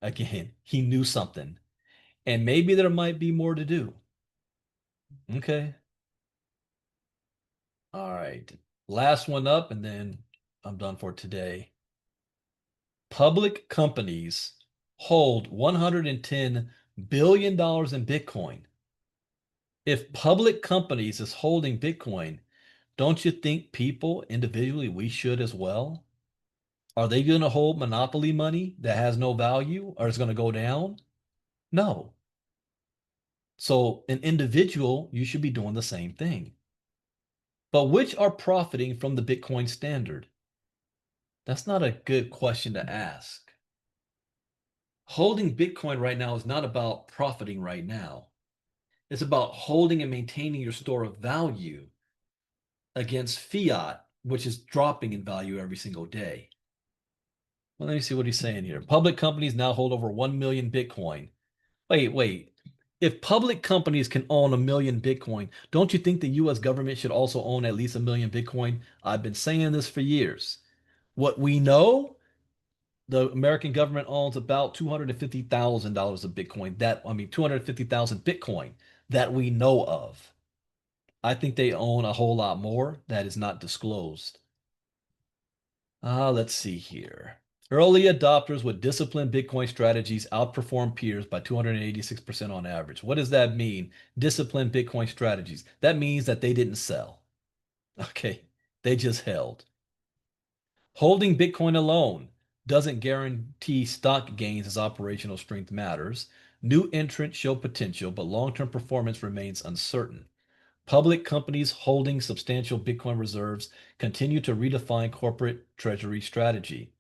Again, he knew something, and maybe there might be more to do. Okay. All right. Last one up, and then I'm done for today. Public companies hold $110 billion in Bitcoin. If public companies is holding Bitcoin, don't you think people individually, we should as well? Are they going to hold monopoly money that has no value or is going to go down? No. So, an individual, you should be doing the same thing. But which are profiting from the Bitcoin standard? That's not a good question to ask. Holding Bitcoin right now is not about profiting right now. It's about holding and maintaining your store of value against fiat, which is dropping in value every single day. Well, let me see what he's saying here. Public companies now hold over 1 million Bitcoin. Wait. If public companies can own 1 million Bitcoin, don't you think the US government should also own at least 1 million Bitcoin? I've been saying this for years. What we know, the American government owns about $250,000 of Bitcoin. 250,000 Bitcoin that we know of. I think they own a whole lot more that is not disclosed. Let's see here. Early adopters with disciplined Bitcoin strategies outperform peers by 286% on average. What does that mean? Disciplined Bitcoin strategies. That means that they didn't sell. Okay, they just held. Holding Bitcoin alone doesn't guarantee stock gains as operational strength matters. New entrants show potential, but long-term performance remains uncertain. Public companies holding substantial Bitcoin reserves continue to redefine corporate treasury strategy,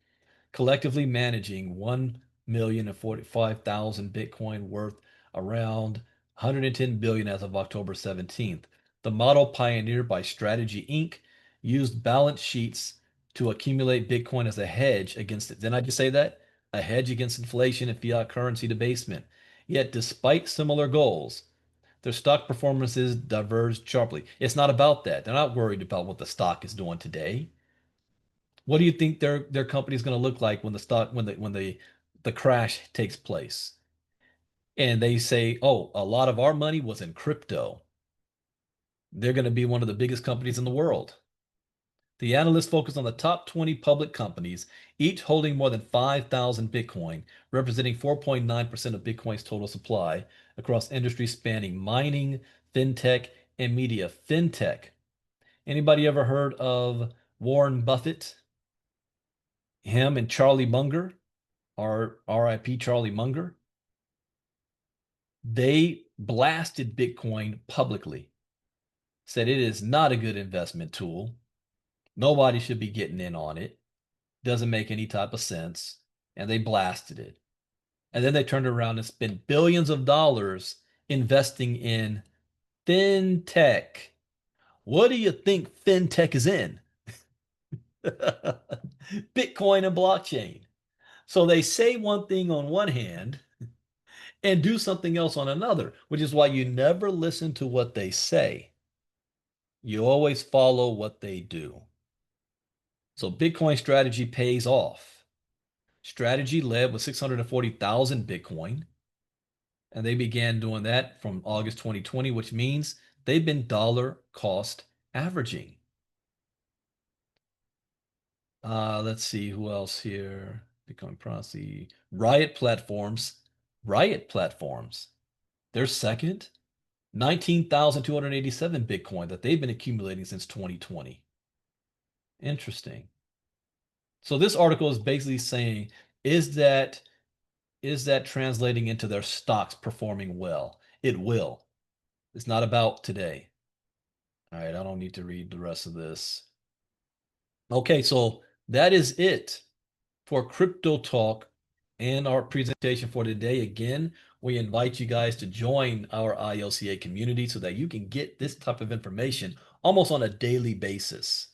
collectively managing 1,045,000 Bitcoin worth around 110 billion as of October 17th. The model pioneered by Strategy Inc. used balance sheets to accumulate Bitcoin as a hedge against it. Didn't I just say that? A hedge against inflation and fiat currency debasement. Yet, despite similar goals, their stock performances diverged sharply. It's not about that. They're not worried about what the stock is doing today. What do you think their company is going to look like when the crash takes place? And they say, "Oh, a lot of our money was in crypto." They're going to be one of the biggest companies in the world. The analysts focus on the top 20 public companies, each holding more than 5,000 Bitcoin, representing 4.9% of Bitcoin's total supply across industries spanning mining, fintech, and media. Fintech. Anybody ever heard of Warren Buffett? Him and Charlie Munger, RIP Charlie Munger, they blasted Bitcoin publicly, said it is not a good investment tool. Nobody should be getting in on it. Doesn't make any type of sense. And they blasted it. And then they turned around and spent billions of dollars investing in fintech. What do you think fintech is in? Bitcoin and blockchain. So they say one thing on one hand and do something else on another, which is why you never listen to what they say. You always follow what they do. So Bitcoin strategy pays off. Strategy led with 640,000 Bitcoin, and they began doing that from August 2020, which means they've been dollar cost averaging. Let's see who else here. Bitcoin Proxy, Riot Platforms. Riot Platforms. They're second. 19,287 Bitcoin that they've been accumulating since 2020. Interesting. So this article is basically saying, is that translating into their stocks performing well? It will. It's not about today. All right, I don't need to read the rest of this. Okay, so that is it for Crypto Talk and our presentation for today. Again, we invite you guys to join our ILCA community so that you can get this type of information almost on a daily basis.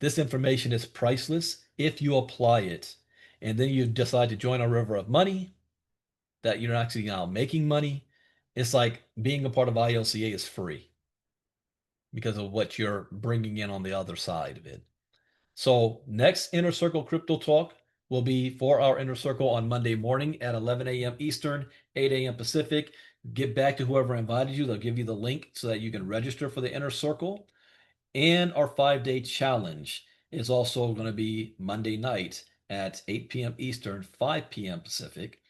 This information is priceless if you apply it. And then you decide to join our river of money, that you're actually now making money. It's like being a part of ILCA is free because of what you're bringing in on the other side of it. So next Inner Circle Crypto Talk will be for our Inner Circle on Monday morning at 11 a.m. Eastern, 8 a.m. Pacific. Get back to whoever invited you. They'll give you the link so that you can register for the Inner Circle. And our 5-day challenge is also going to be Monday night at 8 p.m. Eastern, 5 p.m. Pacific.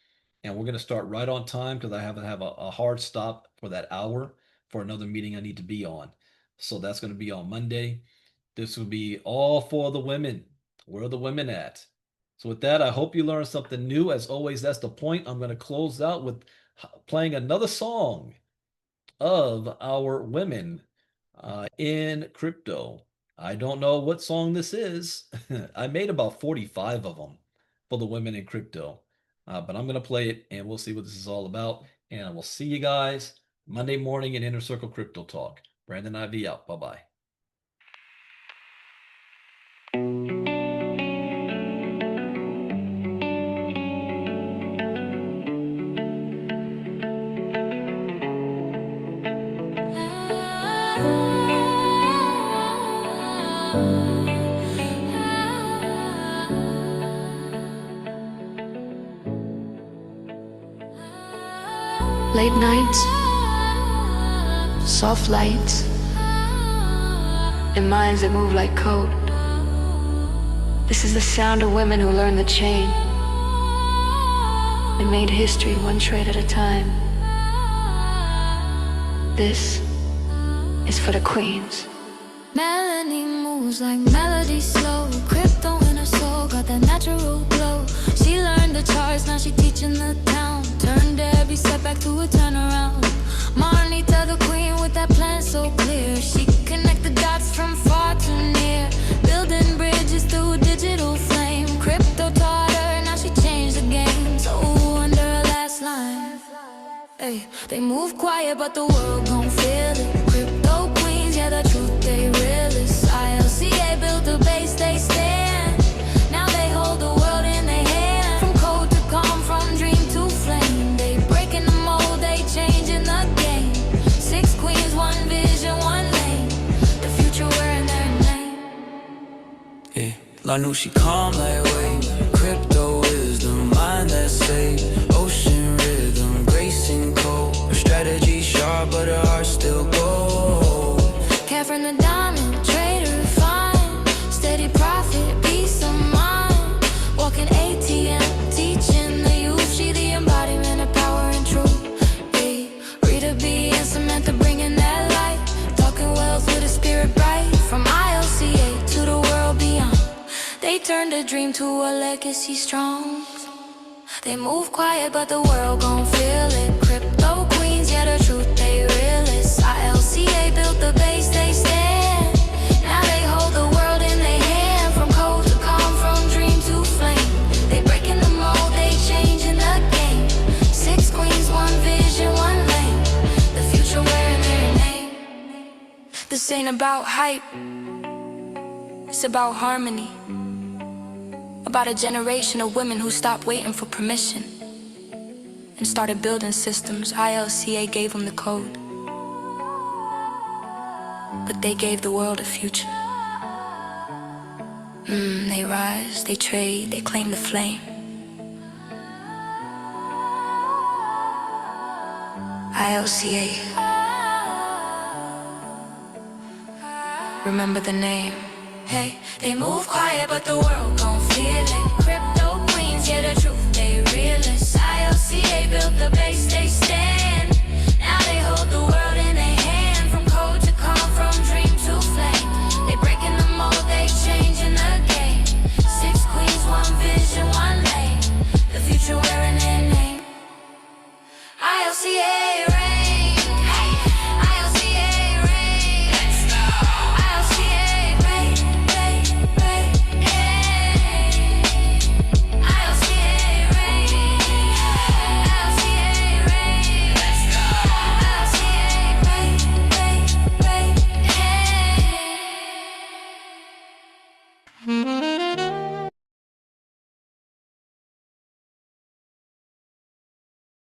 And we're going to start right on time because I have to have a hard stop for that hour for another meeting I need to be on. So that's going to be on Monday. This will be all for the women. Where are the women at? So with that, I hope you learned something new. As always, that's the point. I'm going to close out with playing another song of our women in crypto. I don't know what song this is. I made about 45 of them for the women in crypto. But I'm going to play it and we'll see what this is all about. And I will see you guys Monday morning in Inner Circle Crypto Talk. Brandon Ivey out. Bye-bye. Late nights, soft lights, and minds that move like code. This is the sound of women who learned the chain and made history one trade at a time. This is for the queens. Melanie moves like melody slow. Crypto in her soul, got that natural glow. She learned the charts, now she teaching the town. Turned every setback to a turnaround. Marnita the queen with that plan so clear. She connect the dots from far to near. Building bridges through digital flame. Crypto taught her, now she changed the game. So under her last line, hey, they move quiet but the world gon' feel it. Crypto queens, yeah, the truth they realists. ILCA built the base, they stand. Now they hold the world in their hand. From code to calm, from dream to flame. They breaking the mold, they changing the game. 6 queens, 1 vision, 1 lane. The future wearing their name. Yeah, La knew she calm like wave. Crypto wisdom, mind that saved. Ocean rhythm, grace and cold. Her strategy sharp, but her heart still gold. Catherine the diamond, trader fine. Steady profit, peace of mind. Walking ATM, teaching the youth. She the embodiment of power and truth. Hey, Rita B and Samantha bringing that light. Talking wealth with a spirit bright. From ILCA to the world beyond. They turned a dream to a legacy strong. They move quiet but the world gon' feel it. Crypto queens, yeah, the truth they realists. ILCA built the base, they stand. Now they hold the world in their hand. From code to calm, from dream to flame. They breaking the mold, they changing the game. This ain't about hype, it's about harmony. About a generation of women who stopped waiting for permission and started building systems. ILCA gave them the code, but they gave the world a future. They rise, they trade, they claim the flame. ILCA. Remember the name. Hey, they move quiet, but the world gon' feel it. Crypto queens, yeah, the truth, they realists. ILCA built the base, they